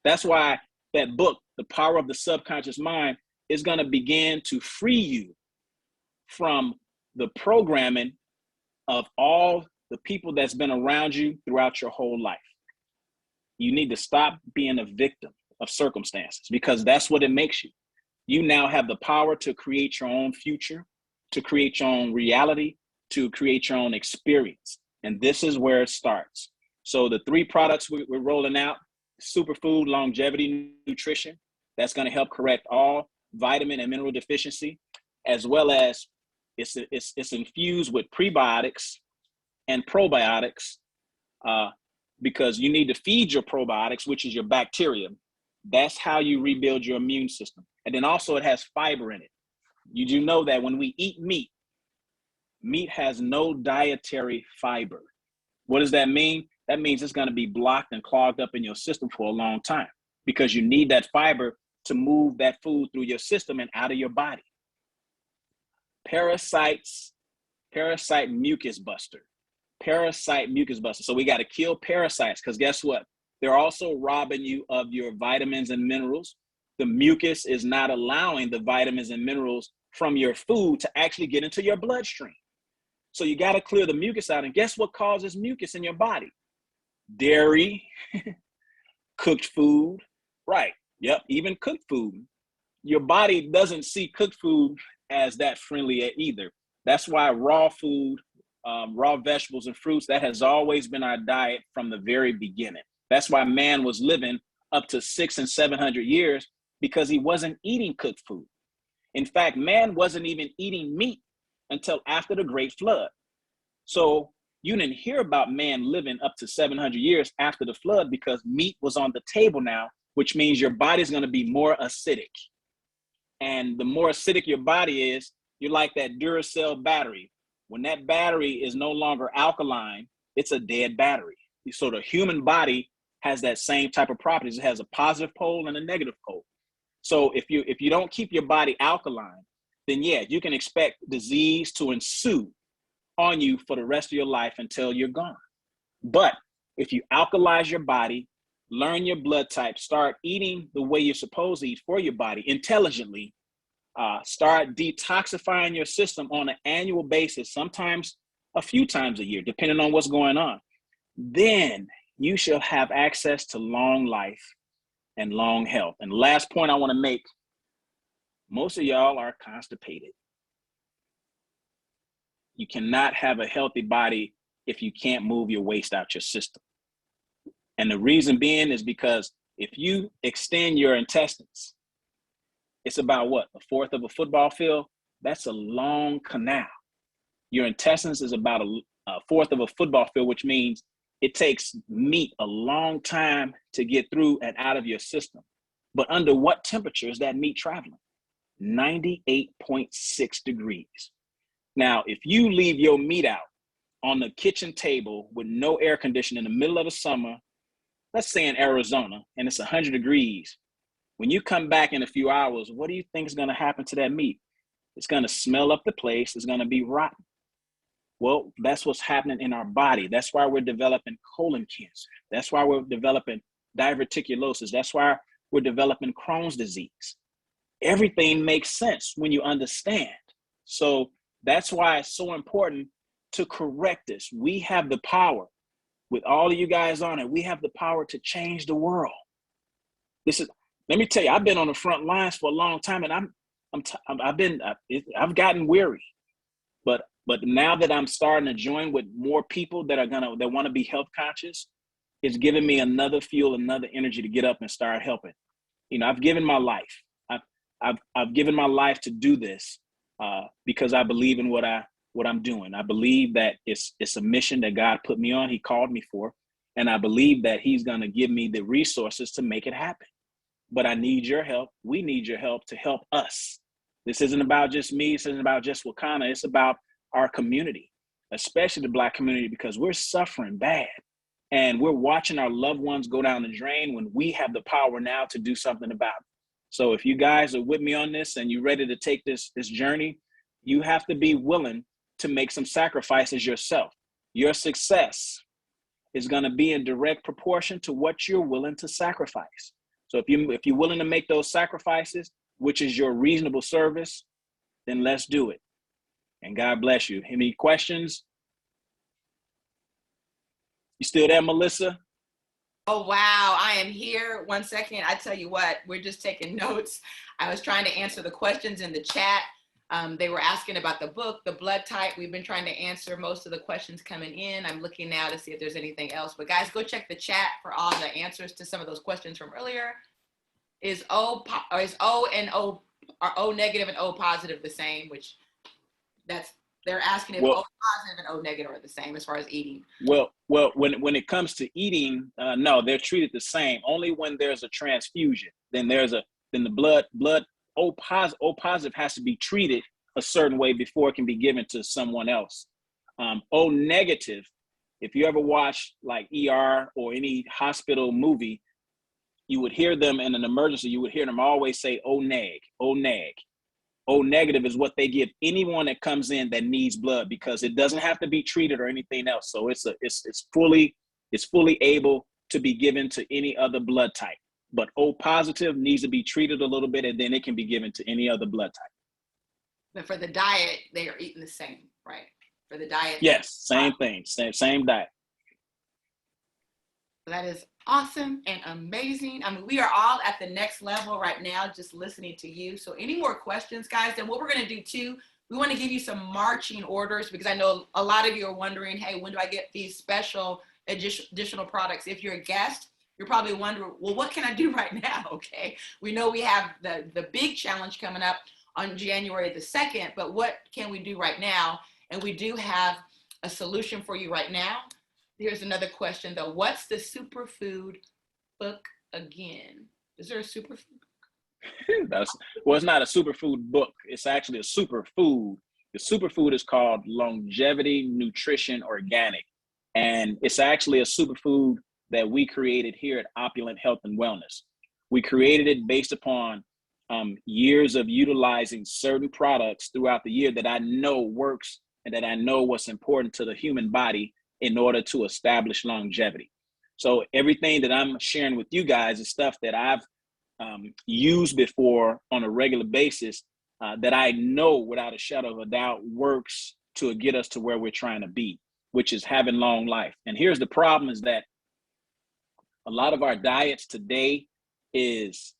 Speaker 3: That's why that book, The Power of the Subconscious Mind, is going to begin to free you from the programming of all the people that's been around you throughout your whole life. You need to stop being a victim of circumstances, because that's what it makes you. You now have the power to create your own future, to create your own reality, to create your own experience. And this is where it starts. So the 3 products we're rolling out: superfood longevity nutrition, that's going to help correct all vitamin and mineral deficiency, as well as it's infused with prebiotics and probiotics, because you need to feed your probiotics, which is your bacteria. That's how you rebuild your immune system. And then also it has fiber in it. You do know that when we eat meat, meat has no dietary fiber. What does that mean? That means it's going to be blocked and clogged up in your system for a long time, because you need that fiber to move that food through your system and out of your body. Parasite mucus buster. So we got to kill parasites, because guess what? They're also robbing you of your vitamins and minerals. The mucus is not allowing the vitamins and minerals from your food to actually get into your bloodstream. So you got to clear the mucus out. And guess what causes mucus in your body? Dairy, cooked food, right? Yep, even cooked food. Your body doesn't see cooked food as that friendly either. That's why raw food, raw vegetables and fruits, that has always been our diet from the very beginning. That's why man was living up to 600 and 700 years, because he wasn't eating cooked food. In fact, man wasn't even eating meat until after the Great Flood. So you didn't hear about man living up to 700 years after the flood, because meat was on the table now, which means your body's going to be more acidic. And the more acidic your body is, you're like that Duracell battery. When that battery is no longer alkaline, it's a dead battery. So the human body has that same type of properties. It has a positive pole and a negative pole. So if you don't keep your body alkaline, then yeah, you can expect disease to ensue on you for the rest of your life until you're gone. But if you alkalize your body, learn your blood type, start eating the way you're supposed to eat for your body intelligently, start detoxifying your system on an annual basis, sometimes a few times a year, depending on what's going on, then you shall have access to long life and long health. And the last point I want to make, most of y'all are constipated. You cannot have a healthy body if you can't move your waste out your system. And the reason being is because if you extend your intestines, it's about what, a fourth of a football field? That's a long canal. Your intestines is about a fourth of a football field, which means it takes meat a long time to get through and out of your system. But under what temperature is that meat traveling? 98.6 degrees. Now, if you leave your meat out on the kitchen table with no air conditioning in the middle of the summer, let's say in Arizona, and it's 100 degrees, when you come back in a few hours, what do you think is going to happen to that meat? It's going to smell up the place. It's going to be rotten. Well, that's what's happening in our body. That's why we're developing colon cancer. That's why we're developing diverticulosis. That's why we're developing Crohn's disease. Everything makes sense when you understand. So that's why it's so important to correct this. We have the power, with all of you guys on it, we have the power to change the world. Let me tell you, I've been on the front lines for a long time, and I've gotten weary. But now that I'm starting to join with more people that want to be health conscious, it's giving me another fuel, another energy to get up and start helping. You know, I've given my life. I've given my life to do this because I believe in what I'm doing. I believe that it's a mission that God put me on. He called me for, and I believe that He's going to give me the resources to make it happen. But I need your help. We need your help to help us. This isn't about just me. This isn't about just Wakanda. It's about our community, especially the Black community, because we're suffering bad. And we're watching our loved ones go down the drain when we have the power now to do something about it. So if you guys are with me on this and you're ready to take this journey, you have to be willing to make some sacrifices yourself. Your success is going to be in direct proportion to what you're willing to sacrifice. So if you're willing to make those sacrifices, which is your reasonable service, then let's do it. And God bless you. Any questions? You still there, Melissa?
Speaker 1: Oh, wow. I am here. 1 second. I tell you what, we're just taking notes. I was trying to answer the questions in the chat. They were asking about the book, the blood type. We've been trying to answer most of the questions coming in. I'm looking now to see if there's anything else. But guys, go check the chat for all the answers to some of those questions from earlier. Is O negative and O positive the same? Which they're asking if O positive and O negative are the same as far as eating.
Speaker 3: Well, when it comes to eating, no, they're treated the same. Only when there's a transfusion, then the blood O positive has to be treated a certain way before it can be given to someone else. O negative, if you ever watch like ER or any hospital movie, you would hear them in an emergency. You would hear them always say O neg, O neg. O negative is what they give anyone that comes in that needs blood, because it doesn't have to be treated or anything else. So it's fully able to be given to any other blood type. But O positive needs to be treated a little bit, and then it can be given to any other blood type.
Speaker 1: But for the diet, they are eating the same, right? For the diet.
Speaker 3: Yes, same thing, same diet.
Speaker 1: That is awesome and amazing. I mean, we are all at the next level right now, just listening to you. So any more questions, guys? Then what we're going to do too, we want to give you some marching orders, because I know a lot of you are wondering, hey, when do I get these special additional products? If you're a guest, you're probably wondering, well, what can I do right now? Okay, we know we have the big challenge coming up on January the 2nd, but what can we do right now? And we do have a solution for you right now. Here's another question though. What's the superfood book again? Is there a superfood?
Speaker 3: Well, it's not a superfood book. It's actually a superfood. The superfood is called Longevity Nutrition Organic. And it's actually a superfood that we created here at Opulent Health and Wellness. We created it based upon years of utilizing certain products throughout the year that I know works and that I know what's important to the human body in order to establish longevity. So everything that I'm sharing with you guys is stuff that I've used before on a regular basis that I know without a shadow of a doubt works to get us to where we're trying to be, which is having long life. And here's the problem is that a lot of our diets today is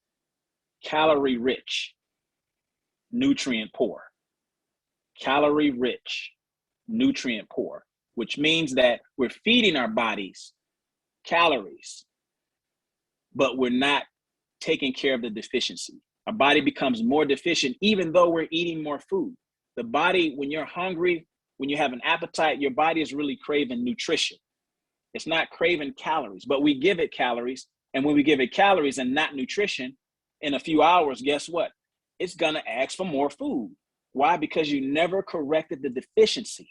Speaker 3: calorie rich, nutrient poor. Calorie rich, nutrient poor, which means that we're feeding our bodies calories, but we're not taking care of the deficiency. Our body becomes more deficient even though we're eating more food. The body, when you're hungry, when you have an appetite, your body is really craving nutrition. It's not craving calories, but we give it calories. And when we give it calories and not nutrition, in a few hours, guess what? It's gonna ask for more food. Why? Because you never corrected the deficiency.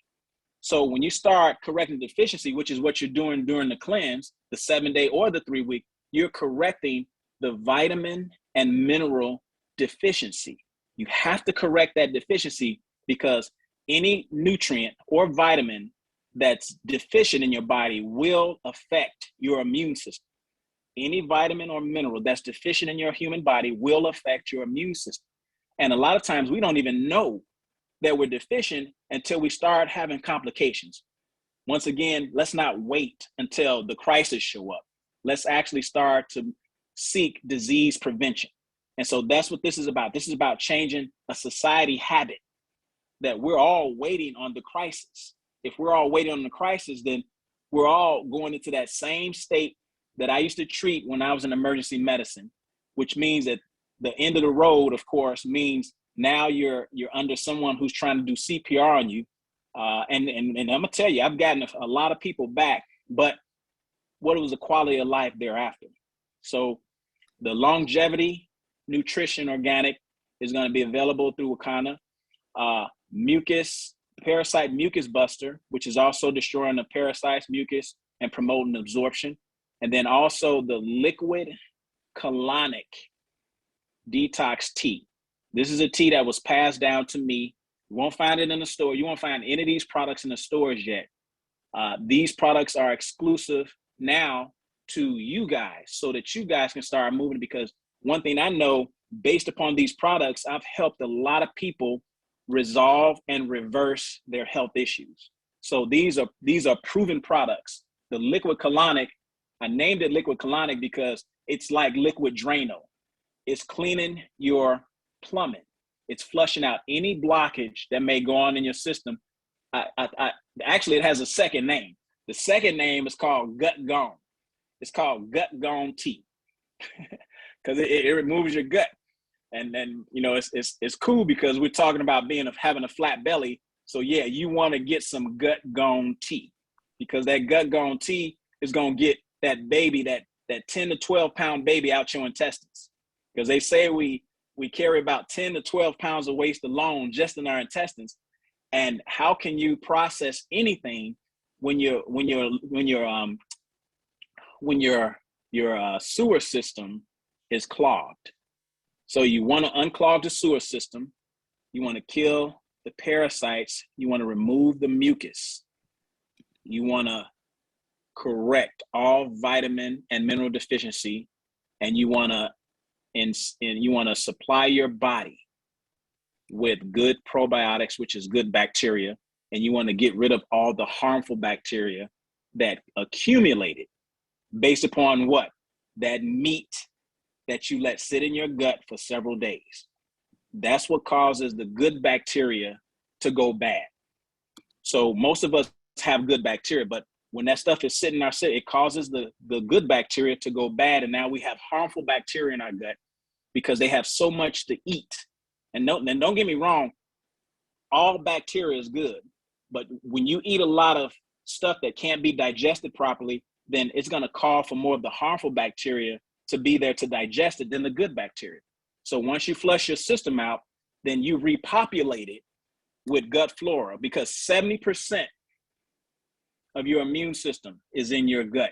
Speaker 3: So when you start correcting the deficiency, which is what you're doing during the cleanse, the 7-day or the 3-week, you're correcting the vitamin and mineral deficiency. You have to correct that deficiency because any nutrient or vitamin that's deficient in your body will affect your immune system. Any vitamin or mineral that's deficient in your human body will affect your immune system. And a lot of times we don't even know that we're deficient until we start having complications. Once again, let's not wait until the crisis show up. Let's actually start to seek disease prevention. And so that's what this is about. This is about changing a society habit that we're all waiting on the crisis. If we're all waiting on the crisis, then we're all going into that same state that I used to treat when I was in emergency medicine, which means that the end of the road, of course, means now you're under someone who's trying to do CPR on you. And I'm gonna tell you, I've gotten a lot of people back, but what was the quality of life thereafter? So the Longevity Nutrition Organic is going to be available through Wakanda. Parasite Mucus Buster, which is also destroying the parasites, mucus, and promoting absorption. And then also the Liquid Colonic Detox Tea. This is a tea that was passed down to me. You won't find it in the store. You won't find any of these products in the stores yet. These products are exclusive now to you guys so that you guys can start moving, because one thing I know based upon these products, I've helped a lot of people resolve and reverse their health issues. So these are proven products. The Liquid Colonic, I named it Liquid Colonic because it's like liquid Drano. It's cleaning your plumbing. It's flushing out any blockage that may go on in your system. Actually, it has a second name. The second name is called Gut Gone. It's called Gut Gone Tea because it removes your gut. And then, you know, it's cool because we're talking about having a flat belly. So yeah, you want to get some Gut Gone Tea, because that Gut Gone Tea is going to get that baby, that 10 to 12 pound baby out your intestines. Because they say we carry about 10 to 12 pounds of waste alone just in our intestines. And how can you process anything when your sewer system is clogged? So you want to unclog the sewer system. You want to kill the parasites. You want to remove the mucus. You want to correct all vitamin and mineral deficiency, and you want to supply your body with good probiotics, which is good bacteria, and you want to get rid of all the harmful bacteria that accumulated based upon what? That meat that you let sit in your gut for several days. That's what causes the good bacteria to go bad. So most of us have good bacteria, but when that stuff is sitting in our gut, it causes the good bacteria to go bad. And now we have harmful bacteria in our gut because they have so much to eat. And don't get me wrong, all bacteria is good. But when you eat a lot of stuff that can't be digested properly, then it's going to call for more of the harmful bacteria to be there to digest it than the good bacteria. So once you flush your system out, then you repopulate it with gut flora, because 70% of your immune system is in your gut.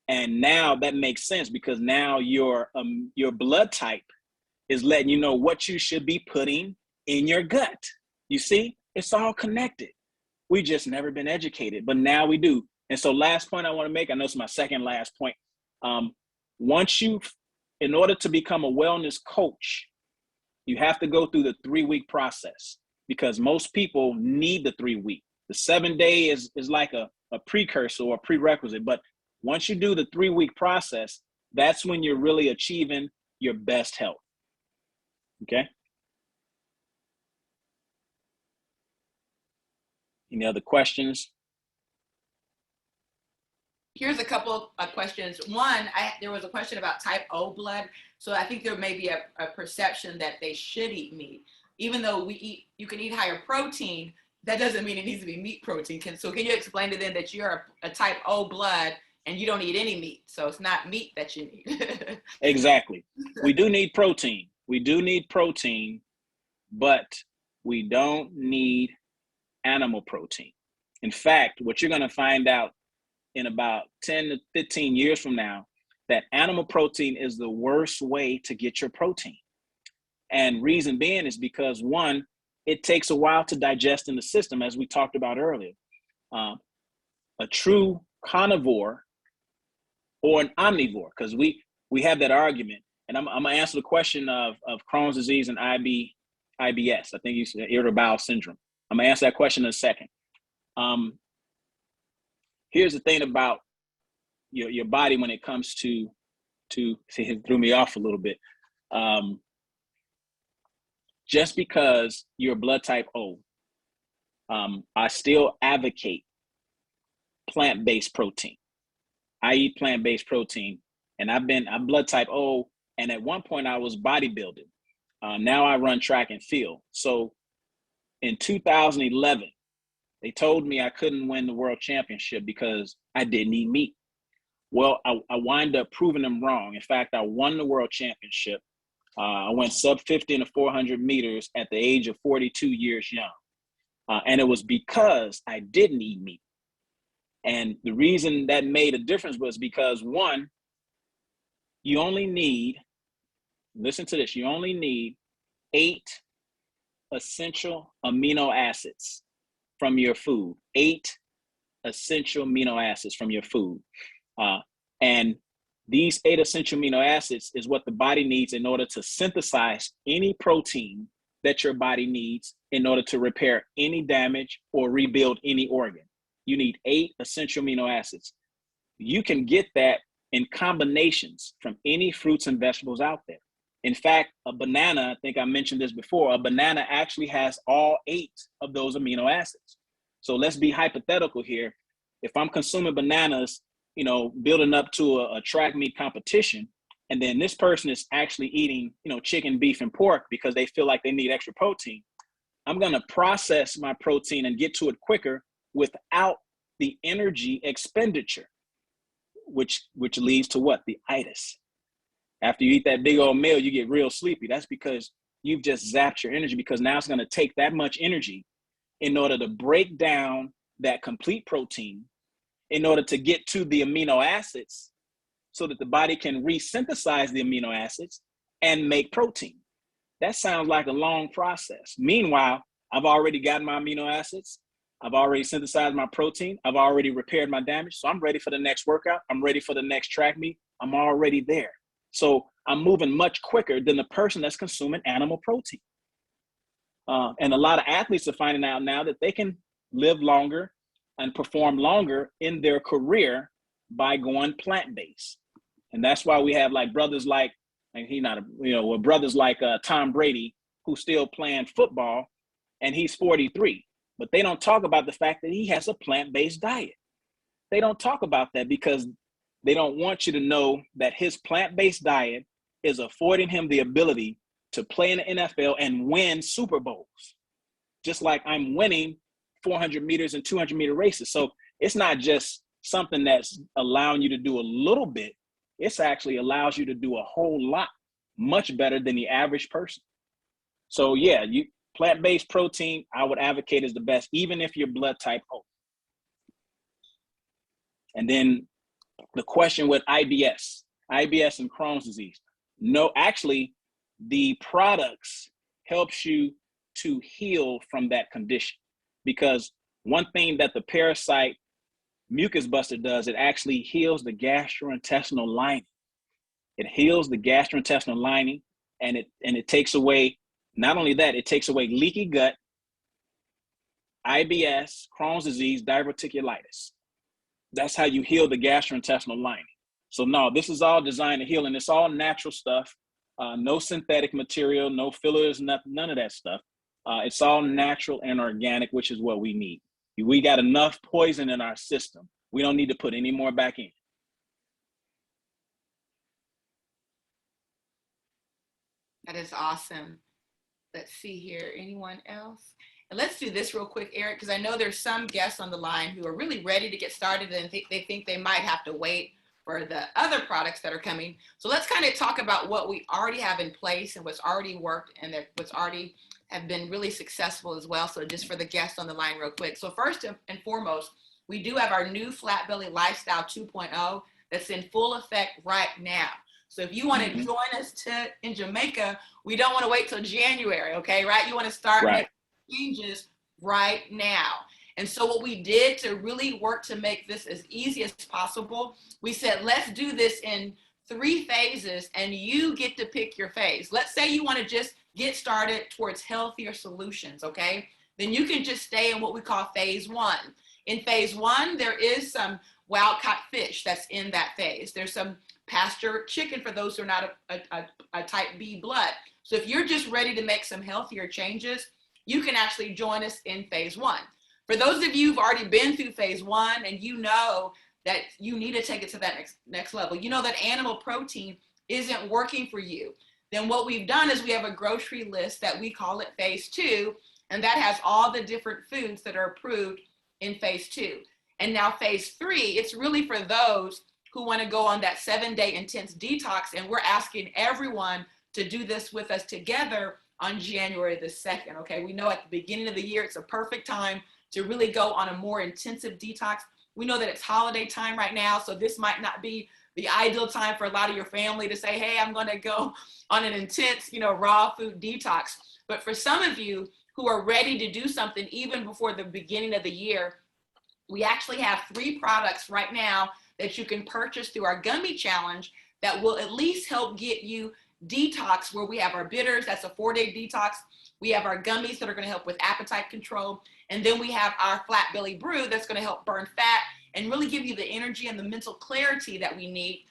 Speaker 3: And now that makes sense, because now your blood type is letting you know what you should be putting in your gut. You see, it's all connected. We just never been educated, but now we do. And so last point I want to make, I know it's my second last point. In order to become a wellness coach, you have to go through the 3-week process, because most people need the 3-week. The 7-day is like a precursor or a prerequisite. But once you do the 3-week process, that's when you're really achieving your best health. Okay? Any other questions?
Speaker 1: Here's a couple of questions. One, there was a question about type O blood. So I think there may be a perception that they should eat meat. Even though you can eat higher protein, that doesn't mean it needs to be meat protein. So can you explain to them that you're a type O blood and you don't eat any meat? So it's not meat that you need.
Speaker 3: Exactly. We do need protein. We do need protein, but we don't need animal protein. In fact, what you're going to find out in about 10 to 15 years from now, that animal protein is the worst way to get your protein. And reason being is because, one, it takes a while to digest in the system, as we talked about earlier. A true carnivore or an omnivore, because we have that argument. And I'm going to answer the question of Crohn's disease and IBS. I think you said irritable bowel syndrome. I'm going to answer that question in a second. Here's the thing about your body when it comes to see, it threw me off a little bit. Just because you're blood type O, I still advocate plant-based protein. I eat plant-based protein, and I'm blood type O, and at one point I was bodybuilding. Now I run track and field. So in 2011, they told me I couldn't win the world championship because I didn't eat meat. Well, I wind up proving them wrong. In fact, I won the world championship. I went sub 50 in the 400 meters at the age of 42 years young. And it was because I didn't eat meat. And the reason that made a difference was because, one, you only need, listen to this, you only need 8 essential amino acids from your food. 8 essential amino acids from your food. And these 8 essential amino acids is what the body needs in order to synthesize any protein that your body needs in order to repair any damage or rebuild any organ. You need 8 essential amino acids. You can get that in combinations from any fruits and vegetables out there. In fact, a banana, I think I mentioned this before, a banana actually has all 8 of those amino acids. So let's be hypothetical here. If I'm consuming bananas, building up to a track meet competition, and then this person is actually eating, chicken, beef, and pork because they feel like they need extra protein, I'm going to process my protein and get to it quicker without the energy expenditure, which leads to what? The itis. After you eat that big old meal, you get real sleepy. That's because you've just zapped your energy, because now it's going to take that much energy in order to break down that complete protein in order to get to the amino acids so that the body can resynthesize the amino acids and make protein. That sounds like a long process. Meanwhile, I've already gotten my amino acids. I've already synthesized my protein. I've already repaired my damage. So I'm ready for the next workout. I'm ready for the next track meet. I'm already there. So I'm moving much quicker than the person that's consuming animal protein. And a lot of athletes are finding out now that they can live longer and perform longer in their career by going plant-based. And that's why we have brothers like, and brothers like Tom Brady, who's still playing football and he's 43. But they don't talk about the fact that he has a plant-based diet. They don't talk about that because they don't want you to know that his plant-based diet is affording him the ability to play in the NFL and win Super Bowls, just like I'm winning 400 meters and 200 meter races. So it's not just something that's allowing you to do a little bit. It's actually allows you to do a whole lot, much better than the average person. So yeah, plant-based protein, I would advocate is the best, even if you're blood type O. And then the question with IBS and Crohn's disease. No, actually, the products helps you to heal from that condition, because one thing that the parasite mucus buster does, it actually heals the gastrointestinal lining. It heals the gastrointestinal lining, and it takes away, not only that, it takes away leaky gut, IBS, Crohn's disease, diverticulitis. That's how you heal the gastrointestinal lining. So no, this is all designed to heal, and it's all natural stuff. No synthetic material, no fillers, none of that stuff. It's all natural and organic, which is what we need. We got enough poison in our system. We don't need to put any more back in.
Speaker 1: That is awesome. Let's see here. Anyone else? And let's do this real quick, Eric, because I know there's some guests on the line who are really ready to get started and they think they might have to wait for the other products that are coming. So let's kind of talk about what we already have in place and what's already worked and what's already have been really successful as well. So just for the guests on the line real quick. So first and foremost, we do have our new Flat Belly Lifestyle 2.0 that's in full effect right now. So if you want to join us in Jamaica, we don't want to wait till January, okay, right? You want to start making changes right now. And so what we did to really work to make this as easy as possible, we said, let's do this in 3 phases and you get to pick your phase. Let's say you want to just get started towards healthier solutions, okay? Then you can just stay in what we call phase 1. In phase 1, there is some wild-caught fish that's in that phase. There's some pasture chicken for those who are not a type B blood. So if you're just ready to make some healthier changes, you can actually join us in phase 1. For those of you who've already been through phase 1 and you know that you need to take it to that next level, you know that animal protein isn't working for you, then what we've done is we have a grocery list that we call it phase 2, and that has all the different foods that are approved in phase 2. And now phase 3, it's really for those who want to go on that 7-day intense detox, and we're asking everyone to do this with us together on January the 2nd, okay? We know at the beginning of the year, it's a perfect time to really go on a more intensive detox. We know that it's holiday time right now, so this might not be the ideal time for a lot of your family to say, hey, I'm gonna go on an intense, raw food detox. But for some of you who are ready to do something even before the beginning of the year, we actually have 3 products right now that you can purchase through our gummy challenge that will at least help get you detox, where we have our bitters, that's a 4-day detox. We have our gummies that are going to help with appetite control. And then we have our flat belly brew that's going to help burn fat and really give you the energy and the mental clarity that we need.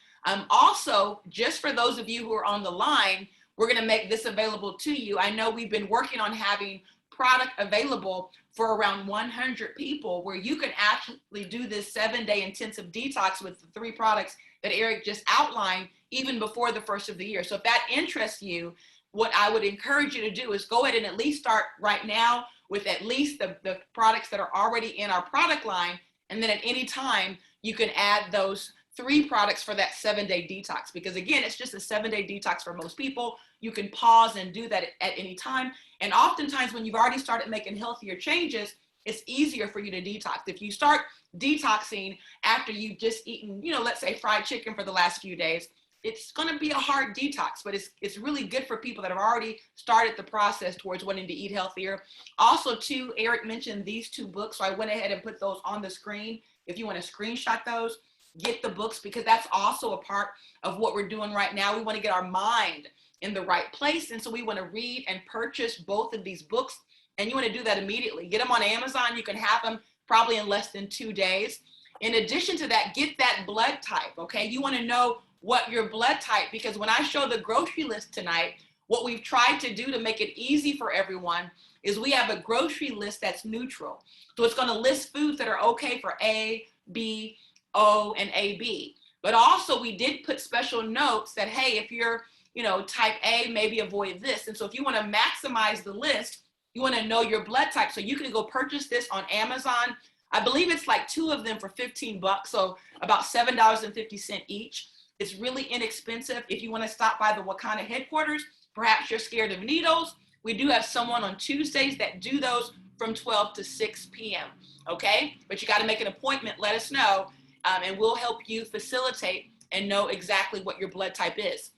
Speaker 1: Also, just for those of you who are on the line, we're going to make this available to you. I know we've been working on having product available for around 100 people, where you can actually do this 7-day intensive detox with the 3 products that Eric just outlined even before the first of the year. So if that interests you, what I would encourage you to do is go ahead and at least start right now with at least the products that are already in our product line. And then at any time, you can add those 3 products for that 7-day detox. Because again, it's just a 7-day detox for most people. You can pause and do that at any time. And oftentimes when you've already started making healthier changes, it's easier for you to detox. If you start detoxing after you've just eaten, let's say fried chicken for the last few days, it's going to be a hard detox, but it's really good for people that have already started the process towards wanting to eat healthier. Also, too, Eric mentioned these 2 books, so I went ahead and put those on the screen. If you want to screenshot those, get the books, because that's also a part of what we're doing right now. We want to get our mind in the right place, and so we want to read and purchase both of these books, and you want to do that immediately. Get them on Amazon. You can have them probably in less than 2 days. In addition to that, get that blood type, okay? You want to know what your blood type, because when I show the grocery list tonight, what we've tried to do to make it easy for everyone is we have a grocery list that's neutral. So it's going to list foods that are okay for A, B, O, and AB. But also we did put special notes that, hey, if you're, type A, maybe avoid this. And so if you want to maximize the list, you want to know your blood type. So you can go purchase this on Amazon. I believe it's like 2 of them for $15, so about $7.50 each. It's really inexpensive. If you want to stop by the Wakanda headquarters, perhaps you're scared of needles, we do have someone on Tuesdays that do those from 12 to 6 p.m. Okay, but you got to make an appointment. Let us know, and we'll help you facilitate and know exactly what your blood type is.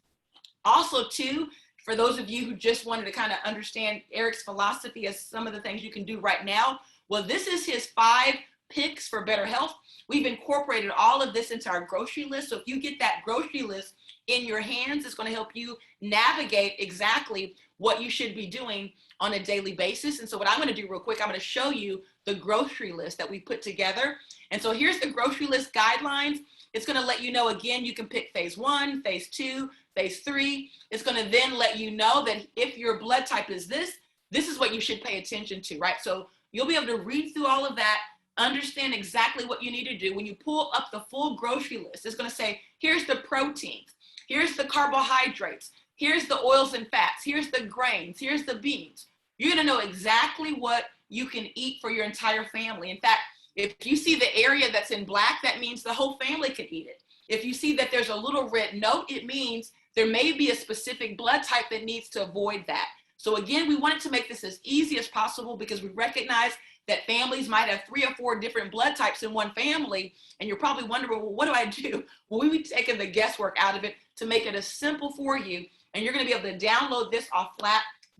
Speaker 1: Also, too, for those of you who just wanted to kind of understand Eric's philosophy as some of the things you can do right now, well, this is his 5 picks for better health. We've incorporated all of this into our grocery list. So if you get that grocery list in your hands, it's going to help you navigate exactly what you should be doing on a daily basis. And so what I'm going to do real quick, I'm going to show you the grocery list that we put together. And so here's the grocery list guidelines. It's going to let you know, again, you can pick phase 1, phase 2, phase 3. It's going to then let you know that if your blood type is this is what you should pay attention to, right? So you'll be able to read through all of that, understand exactly what you need to do. When you pull up the full grocery list, it's going to say, here's the proteins, here's the carbohydrates, here's the oils and fats, here's the grains, here's the beans. You're going to know exactly what you can eat for your entire family. In fact, if you see the area that's in black, that means the whole family can eat it. If you see that there's a little red note, it means there may be a specific blood type that needs to avoid that. So again, we wanted to make this as easy as possible because we recognize that families might have 3 or 4 different blood types in one family. And you're probably wondering, well, what do I do? Well, we've taken the guesswork out of it to make it as simple for you. And you're going to be able to download this off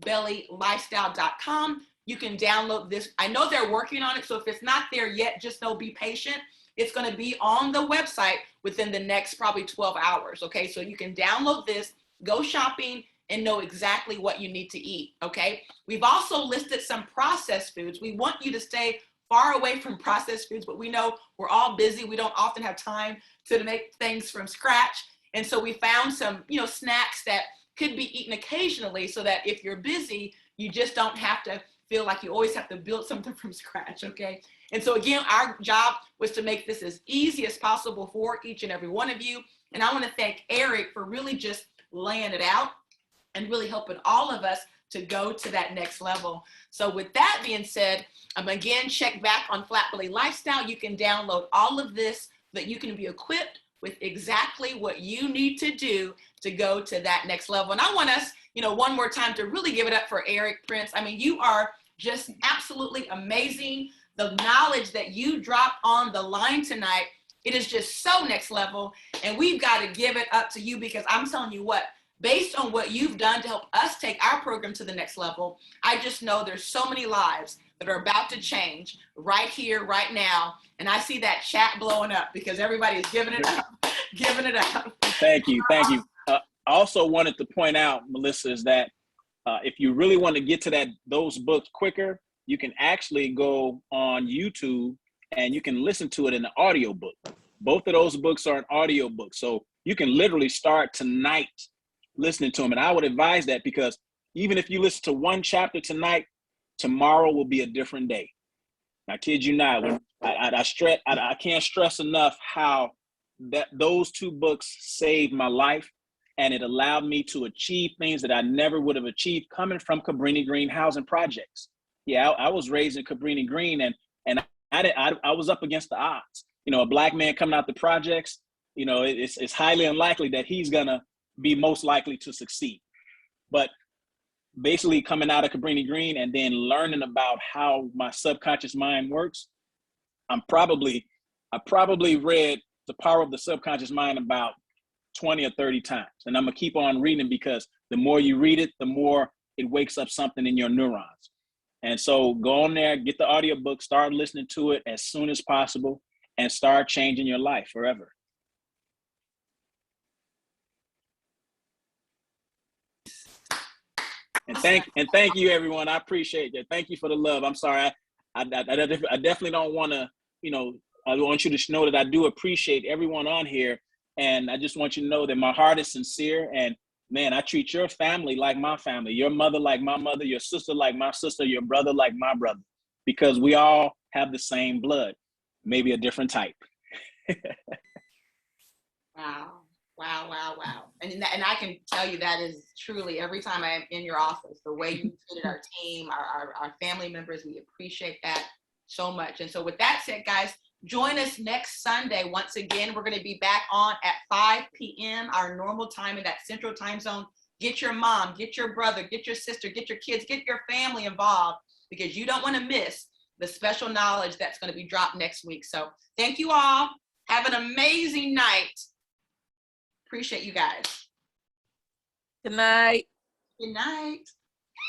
Speaker 1: flatbellylifestyle.com. You can download this. I know they're working on it. So if it's not there yet, just know, be patient. It's going to be on the website within the next probably 12 hours. Okay. So you can download this, go shopping, and know exactly what you need to eat. Okay. We've also listed some processed foods. We want you to stay far away from processed foods, but we know we're all busy. We don't often have time to make things from scratch. And so we found some, snacks that could be eaten occasionally so that if you're busy, you just don't have to feel like you always have to build something from scratch, okay? And so again, our job was to make this as easy as possible for each and every one of you. And I want to thank Eric for really just laying it out and really helping all of us to go to that next level. So with that being said, again, check back on Flat Belly Lifestyle. You can download all of this so that you can be equipped with exactly what you need to do to go to that next level. And I want us, one more time to really give it up for Eric Prince. I mean, you are just absolutely amazing. The knowledge that you dropped on the line tonight, it is just so next level. And we've got to give it up to you because I'm telling you what, based on what you've done to help us take our program to the next level, I just know there's so many lives that are about to change right here, right now. And I see that chat blowing up because everybody is giving it up, giving it up.
Speaker 3: Thank you. Thank you. I also wanted to point out, Melissa, is that if you really want to get to those books quicker, you can actually go on YouTube and you can listen to it in an audio book. Both of those books are an audio book. So you can literally start tonight listening to them. And I would advise that because even if you listen to one chapter tonight, tomorrow will be a different day. I kid you not. I can't stress enough how those 2 books saved my life. And it allowed me to achieve things that I never would have achieved coming from Cabrini Green housing projects. Yeah, I was raised in Cabrini Green and I was up against the odds. A black man coming out the projects, it's highly unlikely that he's gonna be most likely to succeed. But basically coming out of Cabrini Green and then learning about how my subconscious mind works, I probably read The Power of the Subconscious Mind about 20 or 30 times. And I'm gonna keep on reading because the more you read it, the more it wakes up something in your neurons. And so go on there, get the audiobook, start listening to it as soon as possible and start changing your life forever. And thank you, everyone. I appreciate that. Thank you for the love. I'm sorry. I definitely don't want to, I want you to know that I do appreciate everyone on here. And I just want you to know that my heart is sincere and man, I treat your family like my family, your mother like my mother, your sister like my sister, your brother like my brother, because we all have the same blood, maybe a different type.
Speaker 1: Wow. Wow, wow, wow. And I can tell you that is truly, every time I'm in your office, the way you treated our team, our family members, we appreciate that so much. And so with that said, guys, join us next Sunday. Once again, we're going to be back on at 5 p.m., our normal time in that central time zone. Get your mom, get your brother, get your sister, get your kids, get your family involved, because you don't want to miss the special knowledge that's going to be dropped next week. So thank you all. Have an amazing night. Appreciate you guys.
Speaker 4: Good night.
Speaker 1: Good night.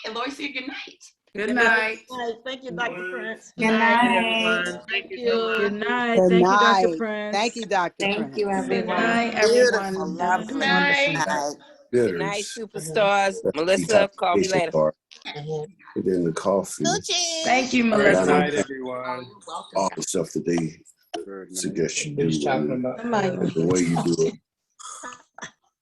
Speaker 1: Hey, Loyce, good night.
Speaker 2: Good night.
Speaker 4: Thank you, Dr. Prince.
Speaker 5: Good night.
Speaker 4: Thank you.
Speaker 5: Good night.
Speaker 6: Good
Speaker 5: Thank you, Dr.
Speaker 6: night.
Speaker 5: Prince.
Speaker 6: Thank you, Dr.
Speaker 7: Thank
Speaker 6: Prince.
Speaker 7: you,
Speaker 5: Good
Speaker 7: everyone.
Speaker 5: night, everyone.
Speaker 7: Beautiful,
Speaker 5: That was
Speaker 7: lovely.
Speaker 2: Night.
Speaker 7: Night.
Speaker 4: Good night, superstars. Melissa, call me later.
Speaker 8: Put in the coffee.
Speaker 5: Thank you,
Speaker 8: Good
Speaker 5: Melissa.
Speaker 8: night,
Speaker 1: You're welcome.
Speaker 8: All the stuff that they suggest you do.
Speaker 5: Somebody-
Speaker 8: The way you do it.